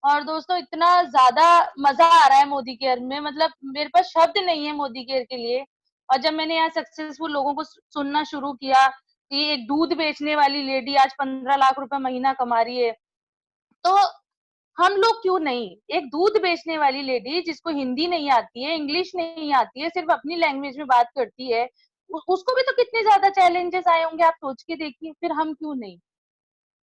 और दोस्तों इतना ज्यादा मजा आ रहा है मोदी केयर में, मतलब मेरे पास शब्द नहीं है मोदी केयर के लिए। और जब मैंने यहाँ सक्सेसफुल लोगों को सुनना शुरू किया कि एक दूध बेचने वाली लेडी आज 15 लाख रुपए महीना कमा रही है, तो हम लोग क्यों नहीं? एक दूध बेचने वाली लेडी जिसको हिंदी नहीं आती है, इंग्लिश नहीं आती है, सिर्फ अपनी लैंग्वेज में बात करती है, उसको भी तो कितने ज्यादा चैलेंजेस आए होंगे, आप सोच के देखिए। फिर हम क्यों नहीं?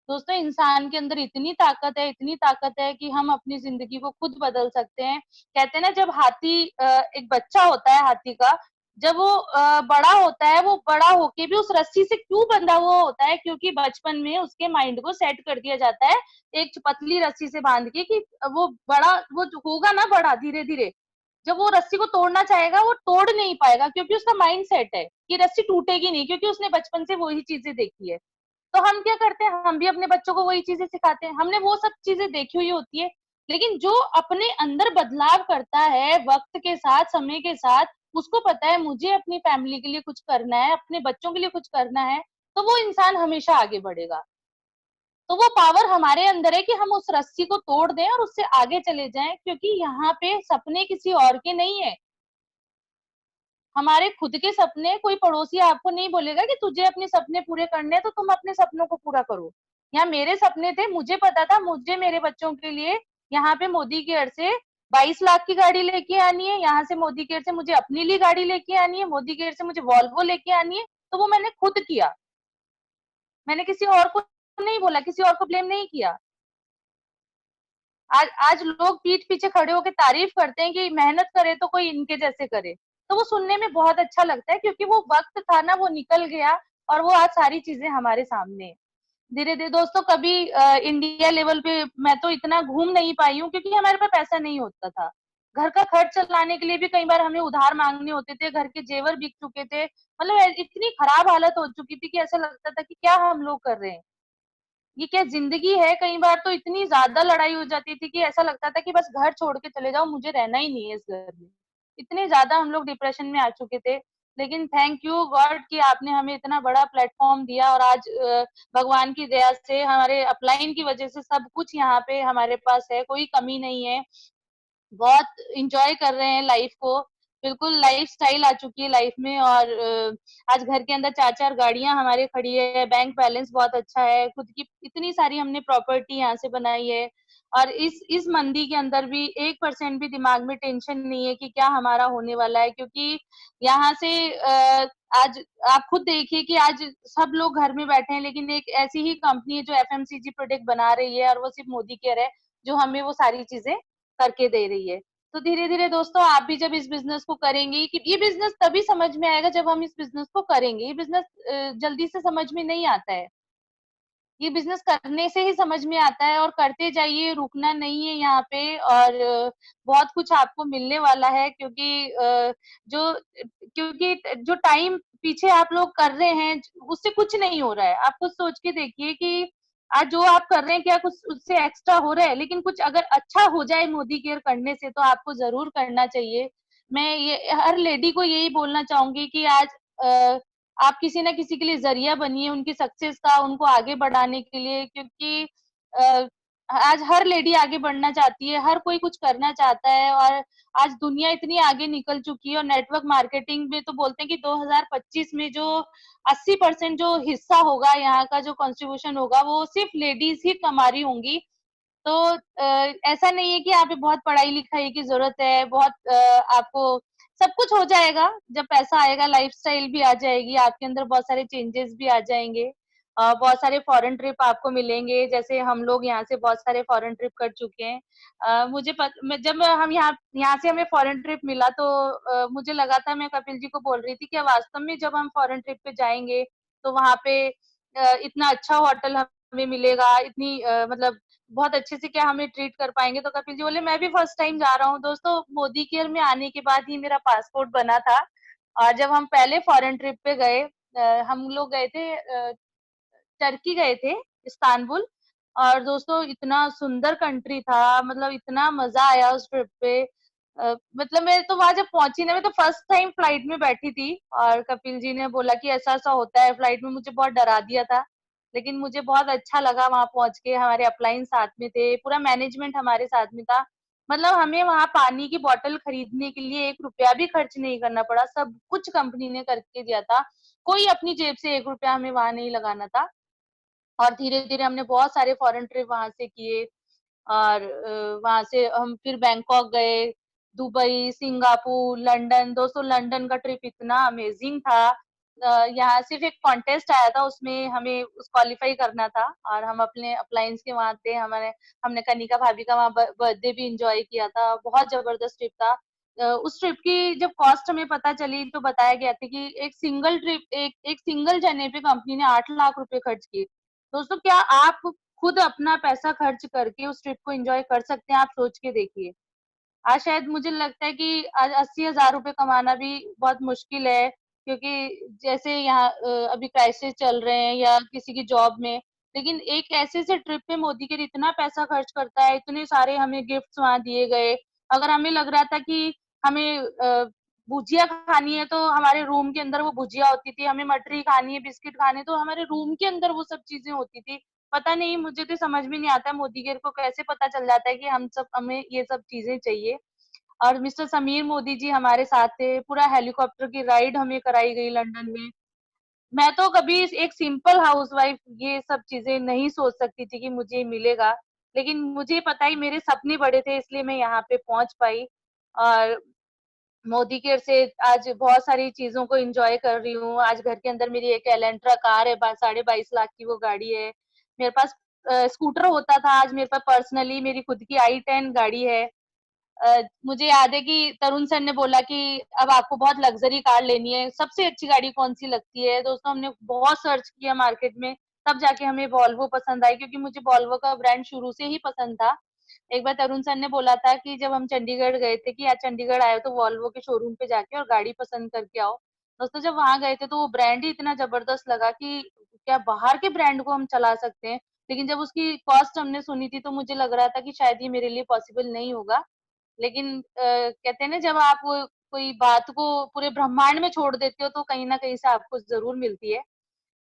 दोस्तों इंसान के अंदर इतनी ताकत है, इतनी ताकत है कि हम अपनी जिंदगी को खुद बदल सकते हैं। कहते हैं ना जब हाथी एक बच्चा होता है हाथी का, जब वो बड़ा होता है, वो बड़ा होके भी उस रस्सी से क्यों बंधा हुआ होता है? क्योंकि बचपन में उसके माइंड को सेट कर दिया जाता है एक पतली रस्सी से बांध के कि वो बड़ा, वो होगा ना बड़ा धीरे धीरे, जब वो रस्सी को तोड़ना चाहेगा वो तोड़ नहीं पाएगा, क्योंकि उसका माइंड सेट है कि रस्सी टूटेगी नहीं, क्योंकि उसने बचपन से वही चीजें देखी है। तो हम क्या करते हैं? हम भी अपने बच्चों को वही चीजें सिखाते हैं, हमने वो सब चीजें देखी हुई होती है। लेकिन जो अपने अंदर बदलाव करता है वक्त के साथ, समय के साथ, उसको पता है मुझे अपनी फैमिली के लिए कुछ करना है, अपने बच्चों के लिए कुछ करना है, तो वो इंसान हमेशा आगे बढ़ेगा। तो वो पावर हमारे अंदर है कि हम उस रस्सी को तोड़ दें और उससे आगे चले जाएं, क्योंकि यहाँ पे सपने किसी और के नहीं है, हमारे खुद के सपने। कोई पड़ोसी आपको नहीं बोलेगा कि तुझे अपने सपने पूरे करने हैं तो तुम अपने सपनों को पूरा करो। यहाँ मेरे सपने थे, मुझे पता था मुझे मेरे बच्चों के लिए यहाँ पे मोदी केयर से 22 लाख की गाड़ी लेके आनी है, यहाँ से मोदी केयर से मुझे अपने लिए गाड़ी लेके आनी है, मोदी केयर से मुझे वॉल्वो लेके आनी है। तो वो मैंने खुद किया, मैंने किसी और को नहीं बोला, किसी और को ब्लेम नहीं किया। आज आज लोग पीठ पीछे खड़े होकर तारीफ करते हैं कि मेहनत करे तो कोई इनके जैसे करे, तो वो सुनने में बहुत अच्छा लगता है, क्योंकि वो वक्त था ना, वो निकल गया और वो आज सारी चीजें हमारे सामने है। धीरे धीरे दोस्तों कभी इंडिया लेवल पे मैं तो इतना घूम नहीं पाई हूँ, क्योंकि हमारे पास पैसा नहीं होता था। घर का खर्च चलाने के लिए भी कई बार हमें उधार मांगने होते थे, घर के जेवर बिक चुके थे, मतलब इतनी खराब हालत हो चुकी थी कि ऐसा लगता था कि क्या हम लोग कर रहे हैं, ये क्या जिंदगी है। कई बार तो इतनी ज्यादा लड़ाई हो जाती थी कि ऐसा लगता था कि बस घर छोड़ के चले जाओ, मुझे रहना ही नहीं है इस घर में। इतने ज्यादा हम लोग डिप्रेशन में आ चुके थे। लेकिन थैंक यू गॉड कि आपने हमें इतना बड़ा प्लेटफॉर्म दिया, और आज भगवान की दया से हमारे अपलाइन की वजह से सब कुछ यहाँ पे हमारे पास है, कोई कमी नहीं है। बहुत इंजॉय कर रहे हैं लाइफ को, बिल्कुल लाइफ स्टाइल आ चुकी है लाइफ में। और आज घर के अंदर 4-4 गाड़ियां हमारे खड़ी है, बैंक बैलेंस बहुत अच्छा है, खुद की इतनी सारी हमने प्रॉपर्टी यहाँ से बनाई है। और इस मंदी के अंदर भी 1% भी दिमाग में टेंशन नहीं है कि क्या हमारा होने वाला है, क्योंकि यहाँ से आज आप खुद देखिए कि आज सब लोग घर में बैठे हैं, लेकिन एक ऐसी ही कंपनी है जो एफएमसीजी प्रोडक्ट बना रही है, और वो सिर्फ मोदी केयर है जो हमें वो सारी चीजें करके दे रही है। तो धीरे-धीरे दोस्तों आप भी जब इस बिज़नेस को करेंगे, कि ये बिज़नेस तभी समझ में आएगा जब हम इस बिज़नेस को करेंगे। ये बिज़नेस जल्दी से समझ में नहीं आता है। ये बिज़नेस करने से ही समझ में आता है, और करते जाइए, रुकना नहीं है यहाँ पे, और बहुत कुछ आपको मिलने वाला है, क्योंकि जो क्योंकि जो टाइम पीछे आप लोग कर रहे हैं, उससे कुछ नहीं हो रहा है। आप खुद सोच के देखिए कि आज जो आप कर रहे हैं, क्या कुछ उससे एक्स्ट्रा हो रहा है? लेकिन कुछ अगर अच्छा हो जाए मोदी केयर करने से, तो आपको ज़रूर करना चाहिए। मैं ये हर लेडी को यही बोलना चाहूँगी कि आज अ, आप किसी न किसी के लिए ज़रिया बनिए उनकी सक्सेस का, उनको आगे बढ़ाने के लिए, क्योंकि अ, आज हर लेडी आगे बढ़ना चाहती है, हर कोई कुछ करना चाहता है, और आज दुनिया इतनी आगे निकल चुकी है, और नेटवर्क मार्केटिंग में तो बोलते हैं कि 2025 में जो 80% जो हिस्सा होगा, यहाँ का जो कंट्रीब्यूशन होगा, वो सिर्फ लेडीज़ ही कमा रही होंगी। तो ऐसा नहीं है कि यहाँ पे बहुत पढ़ाई-लिखाई की ज़रूरत है, बहुत आपको सब कुछ हो जाएगा, जब पैसा आएगा, लाइफ़स्टाइल भी आ जाएगी, आपके अंदर बहुत सारे चेंजेस भी आ जाएँगे। बहुत सारे फॉरेन ट्रिप आपको मिलेंगे, जैसे हम लोग यहाँ से बहुत सारे फॉरेन ट्रिप कर चुके हैं। मुझे पत मैं जब हम यहाँ यहाँ से हमें फॉरेन ट्रिप मिला, तो मुझे लगा था, मैं कपिल जी को बोल रही थी कि वास्तव में जब हम फॉरेन ट्रिप पे जाएँगे, तो वहाँ पे इतना अच्छा होटल हमें मिलेगा, इतनी मतलब बहुत अच्छे से क्या हमें ट्रीट कर पाएँगे, तो कपिल जी बोले मैं भी फर्स्ट टाइम जा रहा हूँ। दोस्तों मोदी केयर में आने के बाद ही मेरा पासपोर्ट बना था, और जब हम पहले फॉरेन ट्रिप पे गए, हम लोग गए थे टर्की गए थे, इस्तांबुल, और दोस्तों इतना सुंदर कंट्री था, मतलब इतना मज़ा आया उस ट्रिप पे। मतलब मैं तो वहाँ जब पहुँची ना, मैं तो फर्स्ट टाइम फ्लाइट में बैठी थी, और कपिल जी ने बोला कि ऐसा-ऐसा होता है फ्लाइट में, मुझे बहुत डरा दिया था। लेकिन मुझे बहुत अच्छा लगा वहाँ पहुँच के, हमारे अपलाइन साथ में थे, पूरा मैनेजमेंट हमारे साथ में था। मतलब हमें वहाँ पानी की बॉटल खरीदने के लिए ₹1 भी खर्च नहीं करना पड़ा, सब कुछ कंपनी ने करके दिया था। कोई अपनी जेब से ₹1 हमें वहाँ नहीं लगाना था। और धीरे-धीरे हमने बहुत सारे फॉरेन ट्रिप वहाँ से किए, और वहाँ से हम फिर बैंकॉक गए, दुबई, सिंगापुर, लंदन। दोस्तों लंदन का ट्रिप इतना अमेज़िंग था। यहाँ सिर्फ़ एक कॉन्टेस्ट आया था, उसमें हमें उस क्वालीफाई करना था, और हम अपने अप्लायंस के वहाँ थे। हमने कनिका भाभी का वहाँ बर्थडे भी एन्जॉय किया था। बहुत ज़बरदस्त ट्रिप था। उस ट्रिप की जब कॉस्ट हमें पता चली, तो बताया गया था कि एक सिंगल जने पे कंपनी ने ₹8 लाख खर्च किए। दोस्तों क्या आप खुद अपना पैसा खर्च करके उस ट्रिप को एन्जॉय कर सकते हैं? आप सोच के देखिए। आज शायद मुझे लगता है कि आज ₹80,000 कमाना भी बहुत मुश्किल है, क्योंकि जैसे यहाँ अभी क्राइसिस चल रहे हैं, या किसी की जॉब में, लेकिन एक ऐसे से ट्रिप पे मोदी केयर इतना पैसा खर्च करता है, इतने सारे हमें गिफ्ट्स वहाँ दिए गए। अगर हमें लग रहा था कि हमें भुजिया खानी है, तो हमारे रूम के अंदर वो भुजिया होती थी, हमें मठरी खानी है, बिस्किट खाने, तो हमारे रूम के अंदर वो सब चीज़ें होती थी। पता नहीं, मुझे तो समझ में नहीं आता मोदी केयर को कैसे पता चल जाता है कि हमें ये सब चीज़ें चाहिए। और मिस्टर समीर मोदी जी हमारे साथ थे, पूरा हेलीकॉप्टर की राइड हमें कराई गई लंदन में। मैं तो कभी एक सिंपल हाउसवाइफ ये सब चीज़ें नहीं सोच सकती थी कि मुझे मिलेगा, लेकिन मुझे पता ही मेरे सपने बड़े थे, इसलिए मैं यहाँ पे पहुँच पाई, और मोदी केयर से आज बहुत सारी चीज़ों को एन्जॉय कर रही हूँ। आज घर के अंदर मेरी एक एलेंट्रा कार है, बा 22.5 लाख की वो गाड़ी है। मेरे पास स्कूटर होता था, आज मेरे पास पर्सनली मेरी खुद की i10 गाड़ी है। मुझे याद है कि तरुण सर ने बोला कि अब आपको बहुत लग्ज़री कार लेनी है, सबसे अच्छी गाड़ी कौन-सी लगती है? दोस्तों हमने बहुत सर्च किया मार्केट में, तब जाके हमें वॉल्वो पसंद आई, क्योंकि मुझे वॉल्वो का ब्रांड शुरू से ही पसंद था। एक बार तरुण सर ने बोला था कि जब हम चंडीगढ़ गए थे कि आज चंडीगढ़ आए हो तो वॉल्वो के शोरूम पे जाके और गाड़ी पसंद करके आओ। दोस्तों जब वहाँ गए थे, तो वो ब्रांड ही इतना ज़बरदस्त लगा कि क्या बाहर के ब्रांड को हम चला सकते हैं? लेकिन जब उसकी कॉस्ट हमने सुनी थी, तो मुझे लग रहा था कि शायद ये मेरे लिए पॉसिबल नहीं होगा। लेकिन कहते हैं ना, जब आप कोई बात को पूरे ब्रह्मांड में छोड़ देते हो, तो कहीं न कहीं से आपको ज़रूर मिलती है।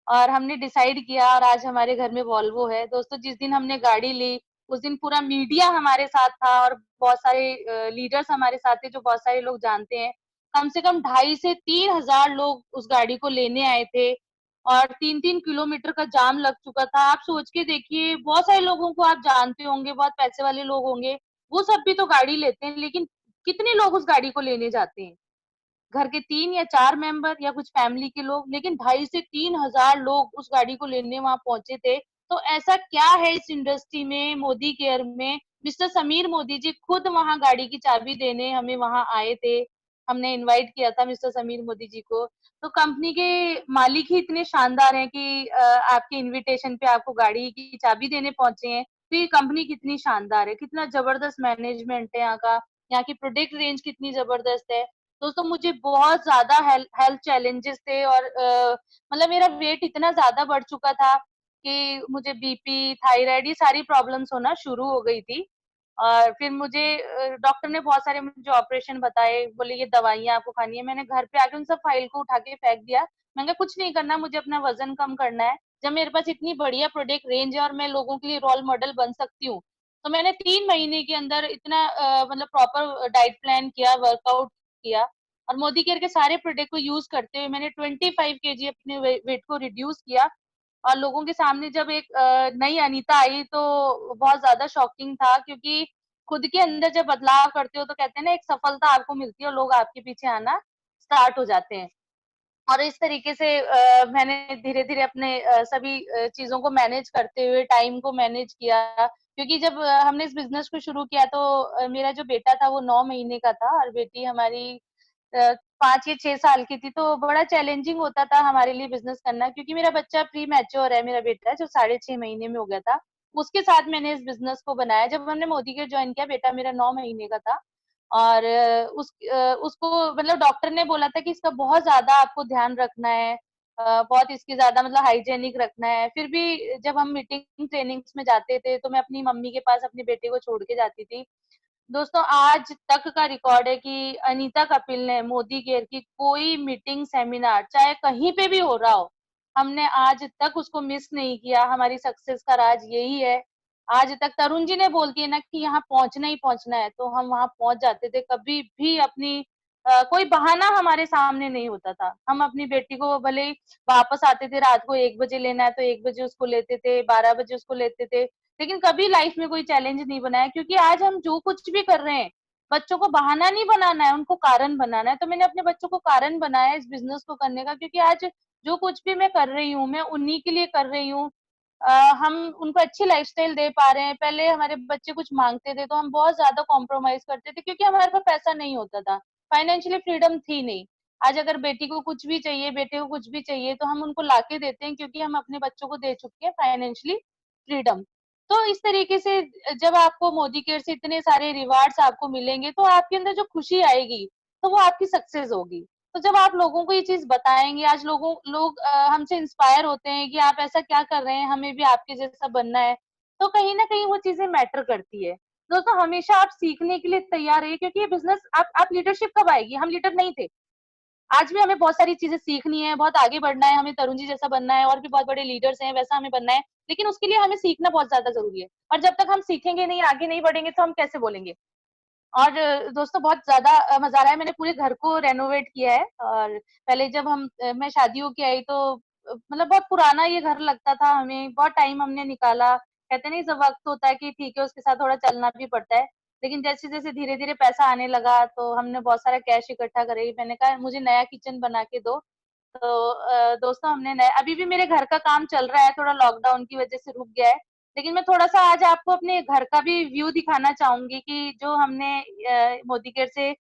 और हमने डिसाइड किया, और आज हमारे घर में वॉल्वो है। दोस्तों जिस दिन हमने गाड़ी ली, उस दिन पूरा मीडिया हमारे साथ था, और बहुत सारे लीडर्स हमारे साथ थे, जो बहुत सारे लोग जानते हैं। कम से कम 2,500 से 3,000 लोग उस गाड़ी को लेने आए थे, और 3-3 किलोमीटर का जाम लग चुका था। आप सोच के देखिए, बहुत सारे लोगों को आप जानते होंगे, बहुत पैसे वाले लोग होंगे, वो सब भी तो गाड़ी लेते हैं, लेकिन कितने लोग उस गाड़ी को लेने जाते हैं? घर के 3 या 4 मेंबर, या कुछ फैमिली के लोग, लेकिन 2,500 से 3,000 लोग उस गाड़ी को लेने वहाँ पहुँचे थे। तो ऐसा क्या है इस इंडस्ट्री में, मोदी केयर में, मिस्टर समीर मोदी जी खुद वहाँ गाड़ी की चाबी देने हमें वहाँ आए थे। हमने इनवाइट किया था मिस्टर समीर मोदी जी को। तो कंपनी के मालिक ही इतने शानदार हैं कि आपके इनविटेशन पे आपको गाड़ी की चाबी देने पहुंचे हैं। तो ये कंपनी कितनी शानदार है, कितना जबरदस्त मैनेजमेंट है यहाँ का, यहाँ की प्रोडक्ट रेंज कितनी जबरदस्त है। दोस्तों मुझे बहुत ज्यादा हेल्थ चैलेंजेस थे और मतलब मेरा वेट इतना ज्यादा बढ़ चुका था कि मुझे बीपी, थायराइड ये सारी प्रॉब्लम्स होना शुरू हो गई थी। और फिर मुझे डॉक्टर ने बहुत सारे मुझे ऑपरेशन बताए, बोले ये दवाइयाँ आपको खानी है। मैंने घर पे आके उन सब फाइल को उठा के फेंक दिया। मैंने कहा कुछ नहीं करना, मुझे अपना वजन कम करना है। जब मेरे पास इतनी बढ़िया प्रोडक्ट रेंज है और मैं लोगों के लिए रोल मॉडल बन सकती हूँ, तो मैंने 3 महीने के अंदर इतना मतलब प्रॉपर डाइट प्लान किया, वर्कआउट किया और मोदी केयर के सारे प्रोडक्ट को यूज करते हुए मैंने 25 kg अपने वेट को रिड्यूस किया। और लोगों के सामने जब एक नई अनीता आई तो बहुत ज्यादा शॉकिंग था, क्योंकि खुद के अंदर जब बदलाव करते हो तो कहते हैं ना एक सफलता आपको मिलती है और लोग आपके पीछे आना स्टार्ट हो जाते हैं। और इस तरीके से मैंने धीरे-धीरे अपने सभी चीज़ों को मैनेज करते हुए टाइम को मैनेज किया। क्योंकि जब हमने इस बिज़नेस को शुरू किया तो मेरा जो बेटा था वो 9 महीने का था और बेटी हमारी 5 या 6 साल की थी, तो बड़ा चैलेंजिंग होता था हमारे लिए बिज़नेस करना, क्योंकि मेरा बच्चा प्री मैच्योर है, मेरा बेटा जो 6.5 महीने में हो गया था। उसके साथ मैंने इस बिज़नेस को बनाया। जब हमने मोदी केयर जॉइन किया, बेटा मेरा 9 महीने का था और उसको मतलब डॉक्टर ने बोला था कि इसका बहुत ज़्यादा आपको ध्यान रखना है, बहुत इसकी ज़्यादा मतलब हाइजीनिक रखना है। फिर भी जब हम मीटिंग ट्रेनिंग्स में जाते थे, तो मैं अपनी मम्मी के पास अपने बेटे को छोड़ के जाती थी। दोस्तों आज तक का रिकॉर्ड है कि अनीता कपिल ने मोदी केयर की कोई मीटिंग, सेमिनार चाहे कहीं पे भी हो रहा हो, हमने आज तक उसको मिस नहीं किया। हमारी सक्सेस का राज यही है। आज तक तरुण जी ने बोलती है ना कि यहाँ पहुंचना ही पहुंचना है, तो हम वहां पहुंच जाते थे। कभी भी अपनी कोई बहाना हमारे सामने नहीं होता था। हम अपनी बेटी को भले ही वापस आते थे, रात को 1 बजे लेना है तो 1 बजे उसको लेते थे, 12 बजे उसको लेते थे, लेकिन कभी लाइफ में कोई चैलेंज नहीं बनाया। क्योंकि आज हम जो कुछ भी कर रहे हैं, बच्चों को बहाना नहीं बनाना है, उनको कारण बनाना है। तो मैंने अपने बच्चों को कारण बनाया इस बिजनेस को करने का, क्योंकि आज जो कुछ भी मैं कर रही हूँ मैं उन्हीं के लिए कर रही हूँ। हम उनको अच्छी लाइफस्टाइल दे पा रहे हैं। पहले हमारे बच्चे कुछ मांगते थे तो हम बहुत ज्यादा कॉम्प्रोमाइज करते थे, क्योंकि हमारे पास पैसा नहीं होता था, फाइनेंशियली फ्रीडम थी नहीं। आज अगर बेटी को कुछ भी चाहिए, बेटे को कुछ भी चाहिए, तो हम उनको लाके देते हैं, क्योंकि हम अपने बच्चों को दे चुके हैं फाइनेंशियली फ्रीडम। तो इस तरीके से जब आपको मोदी केयर से इतने सारे रिवार्ड्स आपको मिलेंगे, तो आपके अंदर जो खुशी आएगी, तो वो आपकी सक्सेस होगी। तो जब आप लोगों को ये चीज बताएंगे, आज लोग हमसे इंस्पायर होते हैं कि आप ऐसा क्या कर रहे हैं, हमें भी आपके जैसा बनना है। तो कहीं ना कहीं वो चीजें मैटर करती है। दोस्तों हमेशा आप सीखने के लिए तैयार रहिए, क्योंकि ये बिजनेस आप लीडरशिप कब आएगी? हम लीडर नहीं थे, आज भी हमें बहुत सारी चीजें सीखनी है, बहुत आगे बढ़ना है, हमें तरुण जी जैसा बनना है, और भी बहुत बड़े लीडर्स हैं वैसा हमें बनना है। लेकिन उसके लिए हमें सीखना बहुत ज्यादा जरूरी है। और जब तक हम सीखेंगे नहीं, आगे नहीं बढ़ेंगे, तो हम कैसे बोलेंगे? और दोस्तों बहुत ज्यादा मजा आ रहा है। मैंने पूरे घर को रेनोवेट किया है। और पहले जब मैं शादी होके आई तो मतलब बहुत पुराना ये घर लगता था हमें, बहुत टाइम हमने निकाला। कहते नहीं, जब वक्त होता है कि ठीक है उसके साथ थोड़ा चलना भी पड़ता है। लेकिन जैसे जैसे धीरे धीरे पैसा आने लगा तो हमने बहुत सारा कैश इकट्ठा करे। मैंने कहा मुझे नया किचन बना के दो। तो दोस्तों हमने नया, अभी भी मेरे घर का काम चल रहा है, थोड़ा लॉकडाउन की वजह से रुक गया है। लेकिन मैं थोड़ा-सा आज आपको अपने घर का भी व्यू दिखाना चाहूँगी कि जो हमने मोदी केयर से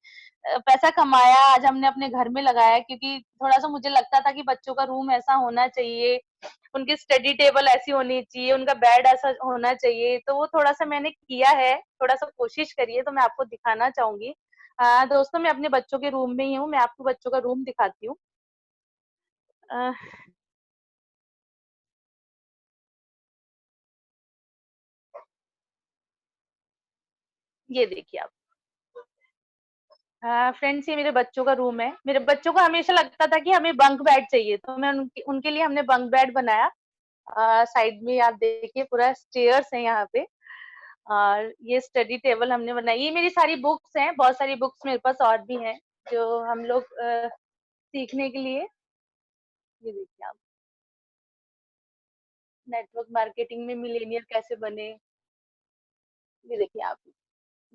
पैसा कमाया, आज हमने अपने घर में लगाया। क्योंकि थोड़ा-सा मुझे लगता था कि बच्चों का रूम ऐसा होना चाहिए, उनकी स्टडी टेबल ऐसी होनी चाहिए, उनका बेड ऐसा होना चाहिए। तो वो थोड़ा-सा मैंने किया है, थोड़ा-सा कोशिश करी है, तो मैं आपको दिखाना चाहूँगी। दोस्तों मैं अपने बच्चों के रूम में ही हूँ, मैं आपको बच्चों का रूम दिखाती हूँ। अ, ये देखिए आप। फ्रेंड्स ये मेरे बच्चों का रूम है। मेरे बच्चों को हमेशा लगता था कि हमें बंक बेड चाहिए, तो मैं उनके उनके लिए हमने बंक बेड बनाया। साइड में आप देखिए पूरा स्टेयर्स है यहाँ पे। और ये स्टडी टेबल हमने बनाई। ये मेरी सारी बुक्स हैं, बहुत सारी बुक्स मेरे पास और भी हैं जो हम लोग सीखने के लिए। ये देखिए आप, नेटवर्क मार्केटिंग में मिलेनियर कैसे बने। ये देखिए आप,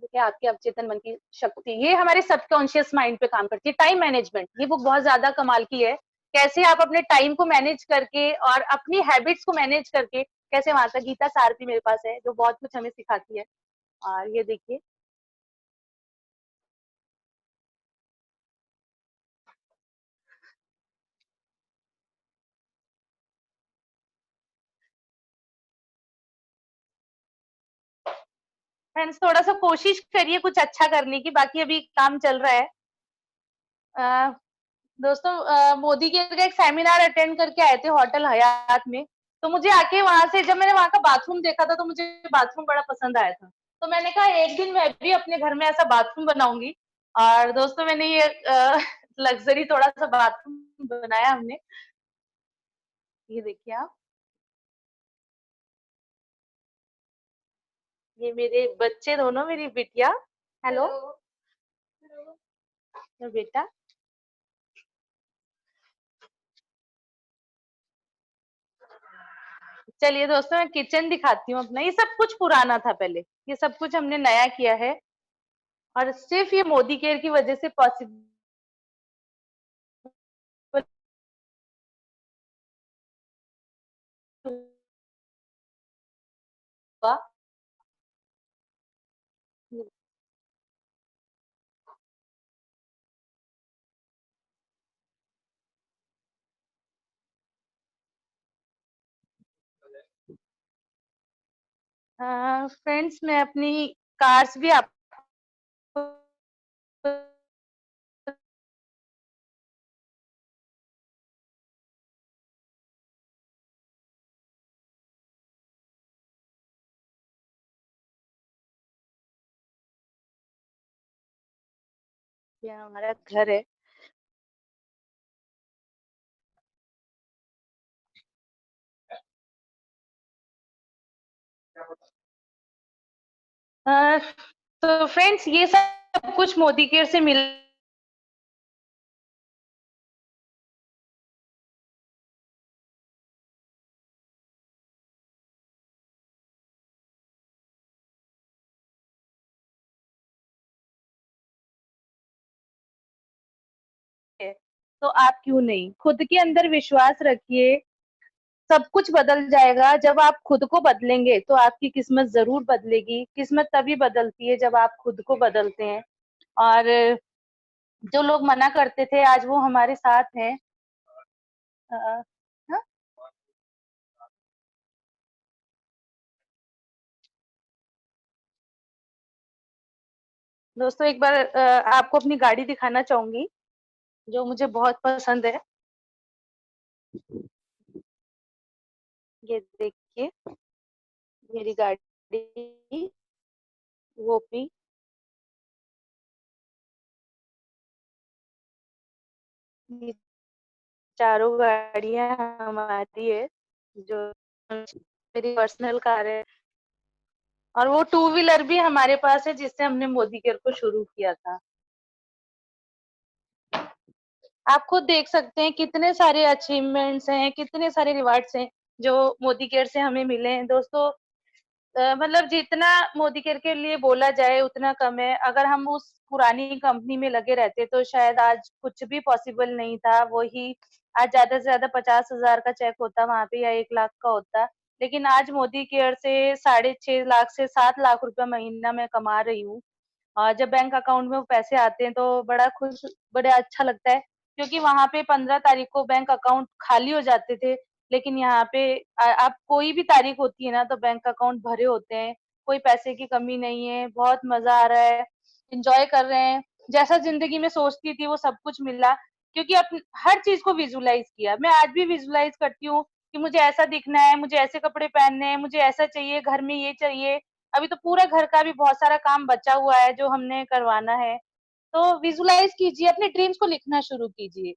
देखिए आपके अवचेतन मन की शक्ति, ये हमारे सबकॉन्शियस माइंड पे काम करती है। टाइम मैनेजमेंट, ये बुक बहुत ज्यादा कमाल की है। कैसे आप अपने टाइम को मैनेज करके और अपनी हैबिट्स को मैनेज करके कैसे माता गीता सारथी मेरे पास है जो बहुत कुछ हमें सिखाती है। और ये देखिए, फ्रेंड्स थोड़ा सा कोशिश करिए कुछ अच्छा करने की, बाकी अभी काम चल रहा है। अ, दोस्तों मोदी के का एक सेमिनार अटेंड करके आए थे होटल हयात में। तो मुझे आके वहां से जब मैंने वहां का बाथरूम देखा था तो मुझे बाथरूम बड़ा पसंद आया था। तो मैंने कहा एक दिन मैं भी अपने घर में ऐसा बाथरूम बनाऊंगी। और दोस्तों मैंने ये लग्जरी थोड़ा सा बाथरूम बनाया हमने। ये देखिए आप, ये मेरे बच्चे दोनों, मेरी बिटिया। हेलो बेटा। चलिए दोस्तों मैं किचन दिखाती हूँ अपना। ये सब कुछ पुराना था पहले, ये सब कुछ हमने नया किया है और सिर्फ ये मोदी केयर की वजह से पॉसिबल हुआ। फ्रेंड्स मैं अपनी कार्स भी आपको ये हमारा घर है। अ, तो फ्रेंड्स ये सब कुछ मोदी केयर से मिल है। तो आप क्यों नहीं, खुद के अंदर विश्वास रखिए, सब कुछ बदल जाएगा। जब आप खुद को बदलेंगे तो आपकी किस्मत जरूर बदलेगी। किस्मत तभी बदलती है जब आप खुद को बदलते हैं। और जो लोग मना करते थे आज वो हमारे साथ हैं। अ, हाँ? दोस्तों एक बार आपको अपनी गाड़ी दिखाना चाहूंगी जो मुझे बहुत पसंद है। ये देखिए मेरी गाड़ी, वो भी ये चारों गाड़ियां हमारी है, जो मेरी पर्सनल कार है। और वो टू व्हीलर भी हमारे पास है जिससे हमने मोदी केयर को शुरू किया था। आप खुद देख सकते हैं कितने सारे अचीवमेंट्स हैं, कितने सारे रिवार्ड्स हैं जो मोदी केयर से हमें मिले हैं। दोस्तों मतलब जितना मोदी केयर के लिए बोला जाए उतना कम है। अगर हम उस पुरानी कंपनी में लगे रहते तो शायद आज कुछ भी पॉसिबल नहीं था। वही आज ज्यादा से ज्यादा 50,000 का चेक होता वहां पे या 1 लाख का होता। लेकिन आज मोदी केयर से 6.5 लाख से 7 लाख रुपया महीना मैं कमा रही हूँ। और जब बैंक अकाउंट में वो पैसे आते हैं तो बड़ा अच्छा लगता है। क्योंकि वहां पे 15 तारीख को बैंक अकाउंट खाली हो जाते थे, लेकिन यहाँ पे आप कोई भी तारीख होती है ना तो बैंक अकाउंट भरे होते हैं। कोई पैसे की कमी नहीं है, बहुत मजा आ रहा है, एंजॉय कर रहे हैं। जैसा जिंदगी में सोचती थी वो सब कुछ मिला। क्योंकि हर चीज को विजुलाइज किया। मैं आज भी विजुलाइज करती हूँ कि मुझे ऐसा दिखना है, मुझे ऐसे कपड़े पहनने हैं, मुझे ऐसा चाहिए, घर में ये चाहिए। अभी तो पूरा घर का भी बहुत सारा काम बचा हुआ है जो हमने करवाना है। तो विजुलाइज कीजिए, अपने ड्रीम्स को लिखना शुरू कीजिए।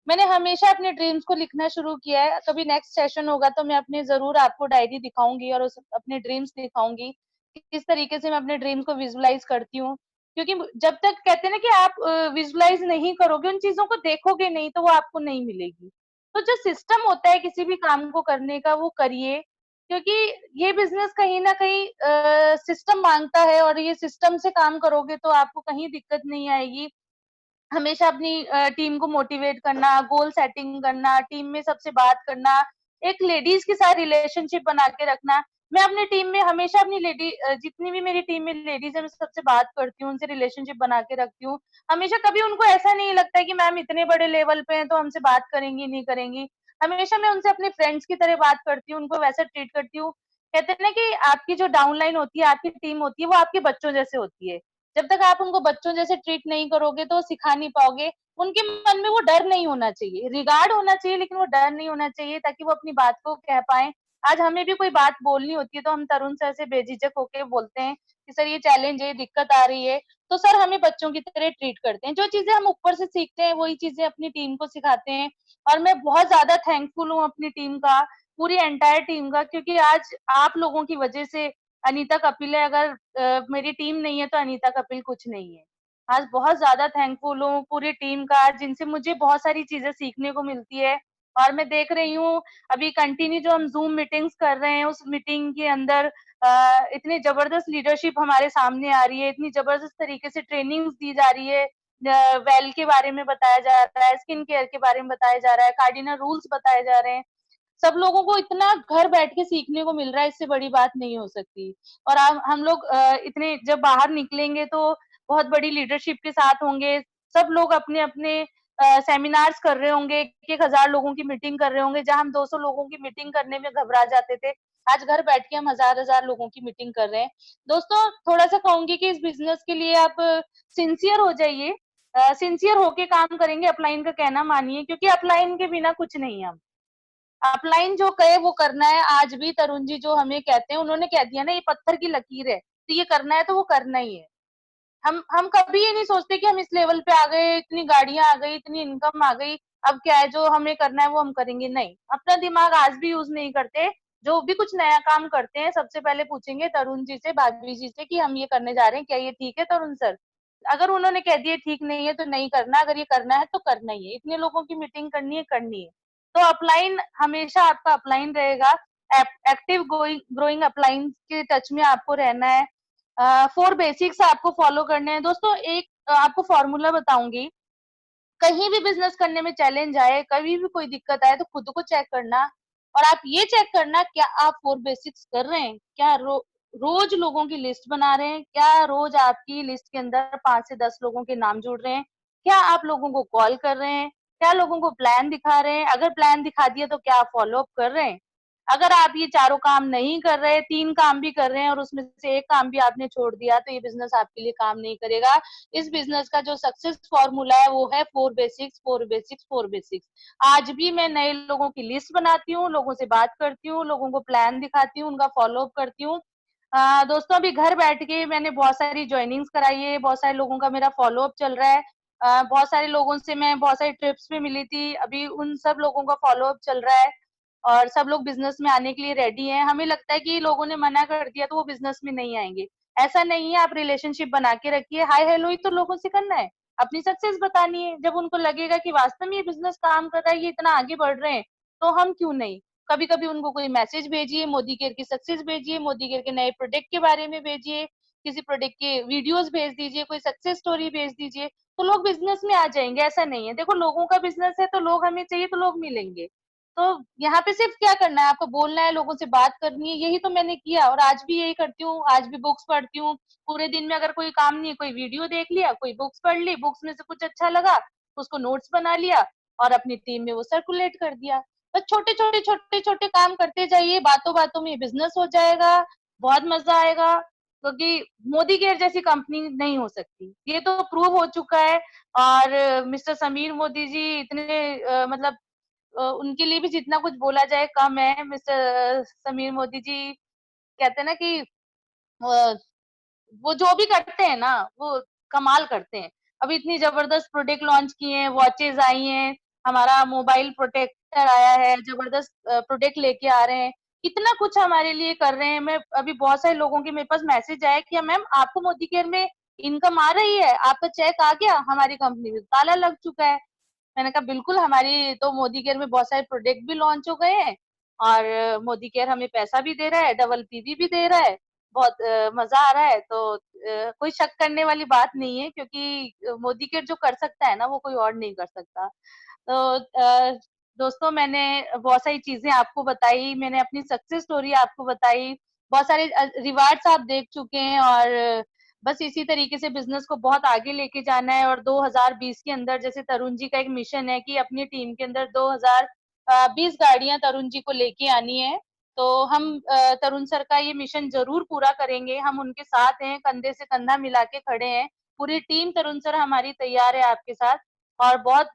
मैंने हमेशा अपने ड्रीम्स को लिखना शुरू किया है। कभी नेक्स्ट सेशन होगा तो मैं अपने जरूर आपको डायरी दिखाऊंगी और उस अपने ड्रीम्स दिखाऊंगी कि किस तरीके से मैं अपने ड्रीम्स को विजुलाइज करती हूँ। क्योंकि जब तक कहते हैं ना कि आप विजुलाइज नहीं करोगे, उन चीजों को देखोगे नहीं, तो वो आपको नहीं मिलेगी। तो जो सिस्टम होता है किसी भी काम को करने का वो करिए। क्योंकि ये बिजनेस कहीं ना कहीं सिस्टम मांगता है और ये सिस्टम से काम करोगे तो आपको कहीं दिक्कत नहीं आएगी। हमेशा अपनी टीम को मोटिवेट करना, गोल सेटिंग करना, टीम में सबसे बात करना, एक लेडीज के साथ रिलेशनशिप बना के रखना। मैं अपनी टीम में हमेशा अपनी जितनी भी मेरी टीम में लेडीज है, मैं सबसे बात करती हूँ, उनसे रिलेशनशिप बना के रखती हूँ। हमेशा कभी उनको ऐसा नहीं लगता है कि मैम इतने बड़े लेवल पे हैं तो हमसे बात करेंगी नहीं करेंगी। हमेशा मैं उनसे अपने फ्रेंड्स की तरह बात करती हूँ, उनको वैसा ट्रीट करती हूँ। कहते हैं ना कि आपकी जो डाउनलाइन होती है, आपकी टीम होती है, वो आपके बच्चों जैसे होती है। जब तक आप उनको बच्चों जैसे ट्रीट नहीं करोगे तो सिखा नहीं पाओगे। उनके मन में वो डर नहीं होना चाहिए, रिगार्ड होना चाहिए, लेकिन वो डर नहीं होना चाहिए, ताकि वो अपनी बात को कह पाए। आज हमें भी कोई बात बोलनी होती है तो हम तरुण सर से बेझिझक होके बोलते हैं कि सर ये चैलेंज है, दिक्कत आ रही है, तो सर हमें बच्चों की तरह ट्रीट करते हैं। जो चीजें हम ऊपर से सीखते हैं वही चीजें अपनी टीम को सिखाते हैं। और मैं बहुत ज्यादा थैंकफुल हूँ अपनी टीम का, पूरी एंटायर टीम का, क्योंकि आज आप लोगों की वजह से अनीता कपिल है। अगर मेरी टीम नहीं है तो अनीता कपिल कुछ नहीं है। आज बहुत ज्यादा थैंकफुल हूँ पूरी टीम का, जिनसे मुझे बहुत सारी चीजें सीखने को मिलती है। और मैं देख रही हूँ अभी कंटिन्यू जो हम जूम मीटिंग्स कर रहे हैं, उस मीटिंग के अंदर इतनी जबरदस्त लीडरशिप हमारे सामने आ रही है, इतनी जबरदस्त तरीके से ट्रेनिंग्स दी जा रही है। वेल के बारे में बताया जा रहा है, स्किन केयर के बारे में बताया जा रहा है, कार्डिनल रूल्स बताए जा रहे हैं। सब लोगों को इतना घर बैठ के सीखने को मिल रहा है, इससे बड़ी बात नहीं हो सकती। और हम लोग इतने जब बाहर निकलेंगे तो बहुत बड़ी लीडरशिप के साथ होंगे। सब लोग अपने अपने सेमिनार्स कर रहे होंगे, 1,000 लोगों की मीटिंग कर रहे होंगे। जहां हम 200 लोगों की मीटिंग करने में घबरा जाते थे, आज घर बैठ के हम हजार लोगों की मीटिंग कर रहे हैं। दोस्तों, थोड़ा सा कहूंगी कि इस बिजनेस के लिए आप सिंसियर हो जाइए, सिंसियर होके काम करेंगे, अपलाइन का कहना मानिए, क्योंकि अपलाइन के बिना कुछ नहीं है। हम अपलाइन जो कहे वो करना है। आज भी तरुण जी जो हमें कहते हैं, उन्होंने कह दिया ना, ये पत्थर की लकीर है, तो ये करना है तो वो करना ही है। हम कभी ये नहीं सोचते कि हम इस लेवल पे आ गए, इतनी गाड़ियां आ गई, इतनी इनकम आ गई, अब क्या है, जो हमें करना है वो हम करेंगे। नहीं, अपना दिमाग आज भी यूज नहीं करते। जो भी कुछ नया काम करते हैं, सबसे पहले पूछेंगे तरुण जी से, भाभी जी से, कि हम ये करने जा रहे हैं, क्या ये ठीक है तरुण सर? अगर उन्होंने कह दिया ठीक नहीं है तो नहीं करना, अगर ये करना है तो करना ही है। इतने लोगों की मीटिंग करनी है, करनी है। तो अपलाइन हमेशा आपका अपलाइन रहेगा। एक्टिव ग्रोइंग अपलाइन के टच में आपको रहना है। 4 बेसिक्स आपको फॉलो करने हैं। दोस्तों, एक आपको फॉर्मूला बताऊंगी। कहीं भी बिजनेस करने में चैलेंज आए, कभी भी कोई दिक्कत आए, तो खुद को चेक करना, और आप ये चेक करना, क्या आप 4 बेसिक्स कर रहे हैं? क्या रोज लोगों की लिस्ट बना रहे हैं? क्या रोज आपकी लिस्ट के अंदर 5 से 10 लोगों के नाम जुड़ रहे हैं? क्या आप लोगों को कॉल कर रहे हैं? क्या लोगों को प्लान दिखा रहे हैं? अगर प्लान दिखा दिया तो क्या आप फॉलो अप कर रहे हैं? अगर आप ये चारों काम नहीं कर रहे, 3 काम भी कर रहे हैं और उसमें से एक काम भी आपने छोड़ दिया, तो ये बिजनेस आपके लिए काम नहीं करेगा। इस बिजनेस का जो सक्सेस फॉर्मूला है वो है 4 बेसिक्स, 4 बेसिक्स, 4 बेसिक्स। आज भी मैं नए लोगों की लिस्ट बनाती हूँ, लोगों से बात करती हूँ, लोगों को प्लान दिखाती हूँ, उनका फॉलो अप करती हूँ। दोस्तों, अभी घर बैठ के मैंने बहुत सारी ज्वाइनिंग्स कराई है, बहुत सारे लोगों का मेरा फॉलो अप चल रहा है। बहुत सारे लोगों से मैं बहुत सारी ट्रिप्स पे मिली थी, अभी उन सब लोगों का फॉलो अप चल रहा है, और सब लोग बिजनेस में आने के लिए रेडी हैं। हमें लगता है कि लोगों ने मना कर दिया तो वो बिजनेस में नहीं आएंगे। ऐसा नहीं है, आप रिलेशनशिप बना के रखिए। हाय हेलो ही तो लोगों से करना है, अपनी सक्सेस बतानी है। जब उनको लगेगा कि वास्तव में ये बिजनेस काम कर रहा है, ये इतना आगे बढ़ रहे हैं, तो हम क्यों नहीं। कभी कभी उनको कोई मैसेज भेजिए, मोदी केयर की सक्सेस भेजिए, मोदी केयर के नए प्रोडक्ट के बारे में भेजिए, किसी प्रोडक्ट के वीडियोस भेज दीजिए, कोई सक्सेस स्टोरी भेज दीजिए, तो लोग बिजनेस में आ जाएंगे। ऐसा नहीं है, देखो, लोगों का बिजनेस है तो लोग हमें चाहिए तो लोग मिलेंगे। तो यहाँ पे सिर्फ क्या करना है, आपको बोलना है, लोगों से बात करनी है। यही तो मैंने किया, और आज भी यही करती हूँ। आज भी बुक्स पढ़ती हूँ। पूरे दिन में अगर कोई काम नहीं है, कोई वीडियो देख लिया, कोई बुक्स पढ़ ली, बुक्स में से कुछ अच्छा लगा, उसको नोट्स बना लिया और अपनी टीम में वो सर्कुलेट कर दिया। बस छोटे छोटे छोटे छोटे काम करते जाइए, बातों बातों में बिजनेस हो जाएगा, बहुत मजा आएगा। क्योंकि मोदी केयर जैसी कंपनी नहीं हो सकती, ये तो प्रूव हो चुका है। और मिस्टर समीर मोदी जी इतने मतलब उनके लिए भी जितना कुछ बोला जाए कम है। मिस्टर समीर मोदी जी कहते हैं ना कि वो जो भी करते हैं ना, वो कमाल करते हैं। अभी इतनी जबरदस्त प्रोडक्ट लॉन्च किए हैं, वॉचेस आई हैं, हमारा मोबाइल प्रोटेक्टर आया है, जबरदस्त प्रोडक्ट लेके आ रहे हैं, इतना कुछ हमारे लिए कर रहे हैं। मैं अभी बहुत सारे लोगों के मेरे पास मैसेज आया कि मैम आपको मोदी केयर में इनकम आ रही है, आपका चेक आ गया, हमारी कंपनी में ताला लग चुका है। मैंने कहा बिल्कुल, हमारी तो मोदी केयर में बहुत सारे प्रोडक्ट भी लॉन्च हो गए हैं, और मोदी केयर हमें पैसा भी दे रहा है, डबल पीवी भी दे रहा है, बहुत मजा आ रहा है। तो कोई शक करने वाली बात नहीं है, क्योंकि मोदी केयर जो कर सकता है ना, वो कोई और नहीं कर सकता। तो दोस्तों, मैंने बहुत सारी चीजें आपको बताई, मैंने अपनी सक्सेस स्टोरी आपको बताई, बहुत सारे रिवार्ड्स आप देख चुके हैं और बस इसी तरीके से बिजनेस को बहुत आगे लेके जाना है। और 2020 के अंदर जैसे तरुण जी का एक मिशन है कि अपनी टीम के अंदर 2020 गाड़ियां तरुण जी को लेके आनी है। तो हम तरुण सर का ये मिशन जरूर पूरा करेंगे, हम उनके साथ हैं, कंधे से कंधा मिला के खड़े हैं। पूरी टीम तरुण सर हमारी तैयार है आपके साथ, और बहुत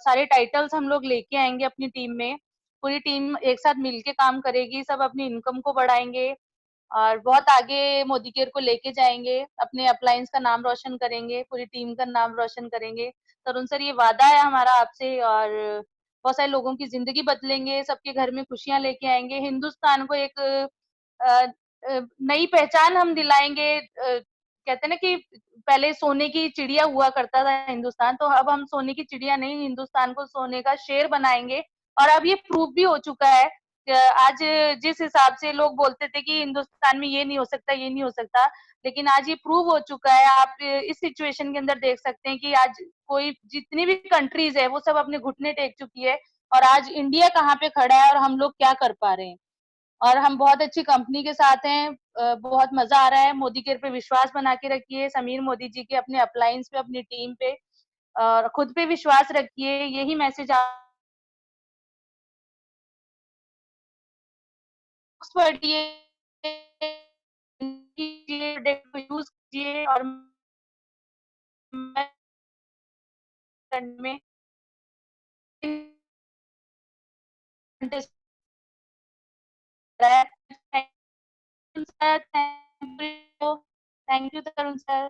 सारे टाइटल्स हम लोग लेके आएंगे अपनी टीम में। पूरी टीम एक साथ मिलके काम करेगी, सब अपनी इनकम को बढ़ाएंगे और बहुत आगे मोदी केयर को लेके जाएंगे, अपने अप्लायंस का नाम रोशन करेंगे, पूरी टीम का नाम रोशन करेंगे। तरुण सर, ये वादा है हमारा आपसे, और बहुत सारे लोगों की जिंदगी बदलेंगे, सबके घर में खुशियां लेके आएंगे, हिंदुस्तान को एक नई पहचान हम दिलाएंगे। कहते हैं ना कि पहले सोने की चिड़िया हुआ करता था हिंदुस्तान, तो अब हम सोने की चिड़िया नहीं, हिंदुस्तान को सोने का शेर बनाएंगे। और अब ये प्रूव भी हो चुका है। आज जिस हिसाब से लोग बोलते थे कि हिंदुस्तान में ये नहीं हो सकता, ये नहीं हो सकता, लेकिन आज ये प्रूव हो चुका है। आप इस सिचुएशन के अंदर देख सकते हैं कि आज कोई जितनी भी कंट्रीज है वो सब अपने घुटने टेक चुकी है, और आज इंडिया कहाँ पे खड़ा है और हम लोग क्या कर पा रहे हैं। और हम बहुत अच्छी कंपनी के साथ हैं, बहुत मजा आ रहा है। मोदी केयर पे विश्वास बना के रखिए, समीर मोदी जी के, अपने अप्लायंस पे, अपनी टीम पे, और खुद पे विश्वास रखिए। यही मैसेज आप पढ़िए, यूज कीजिए, और में thank you Tarun sir.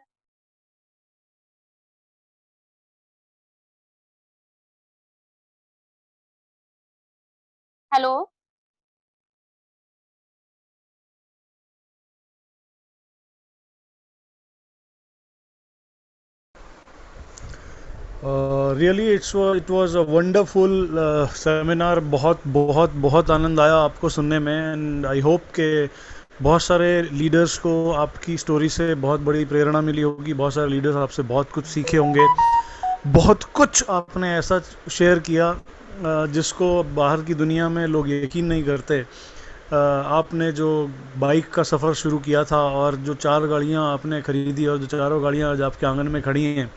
Hello. Really it was a wonderful seminar. बहुत बहुत बहुत आनंद आया आपको सुनने में, एंड आई होप के बहुत सारे लीडर्स को आपकी स्टोरी से बहुत बड़ी प्रेरणा मिली होगी, बहुत सारे लीडर्स आपसे बहुत कुछ सीखे होंगे। बहुत कुछ आपने ऐसा शेयर किया जिसको बाहर की दुनिया में लोग यकीन नहीं करते। आपने जो बाइक का सफ़र शुरू किया था और जो 4 गाड़ियाँ आपने ख़रीदी और जो चारों गाड़ियाँ आज आपके आंगन में खड़ी हैं,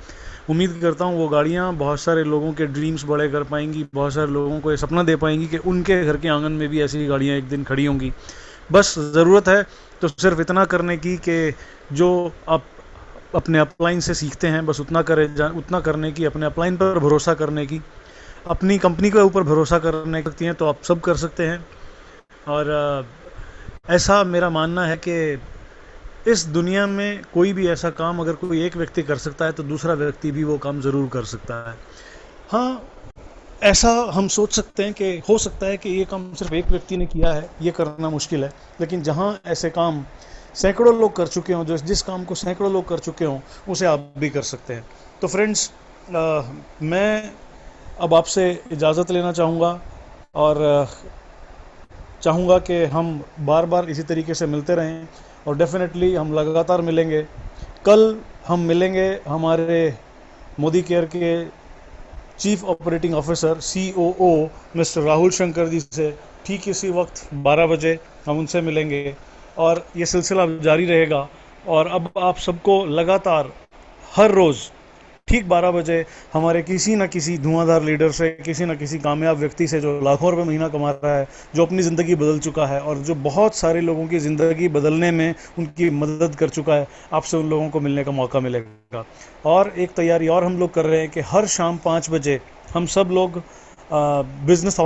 उम्मीद करता हूँ वो गाड़ियाँ बहुत सारे लोगों के ड्रीम्स बड़े कर पाएंगी, बहुत सारे लोगों को ये सपना दे पाएंगी कि उनके घर के आंगन में भी ऐसी गाड़ियाँ एक दिन खड़ी होंगी। बस ज़रूरत है तो सिर्फ इतना करने की कि जो आप अपने अपलाइन से सीखते हैं बस उतना उतना करने की, अपने अपलाइन पर भरोसा करने की, अपनी कंपनी के ऊपर भरोसा करने की हैं तो आप सब कर सकते हैं। और ऐसा मेरा मानना है कि इस दुनिया में कोई भी ऐसा काम अगर कोई एक व्यक्ति कर सकता है तो दूसरा व्यक्ति भी वो काम ज़रूर कर सकता है। हाँ, ऐसा हम सोच सकते हैं कि हो सकता है कि ये काम सिर्फ एक व्यक्ति ने किया है, ये करना मुश्किल है, लेकिन जहाँ ऐसे काम सैकड़ों लोग कर चुके हों, जिस काम को सैकड़ों लोग कर चुके हों, उसे आप भी कर सकते हैं। तो फ्रेंड्स, मैं अब आपसे इजाज़त लेना चाहूँगा और चाहूँगा कि हम बार बार इसी तरीके से मिलते रहें, और डेफिनेटली हम लगातार मिलेंगे। कल हम मिलेंगे हमारे मोदी केयर के chief operating officer COO mister Rahul Shankar ji से, ठीक इसी वक्त 12 बजे हम उनसे मिलेंगे और ये सिलसिला जारी रहेगा। और अब आप सबको लगातार हर रोज़ ठीक 12 बजे हमारे किसी न किसी धुआंधार लीडर से, किसी न किसी कामयाब व्यक्ति से जो लाखों रुपए महीना कमा रहा है, जो अपनी ज़िंदगी बदल चुका है और जो बहुत सारे लोगों की ज़िंदगी बदलने में उनकी मदद कर चुका है, आपसे उन लोगों को मिलने का मौका मिलेगा। और एक तैयारी और हम लोग कर रहे हैं कि हर शाम 5 बजे हम सब लोग बिज़नेस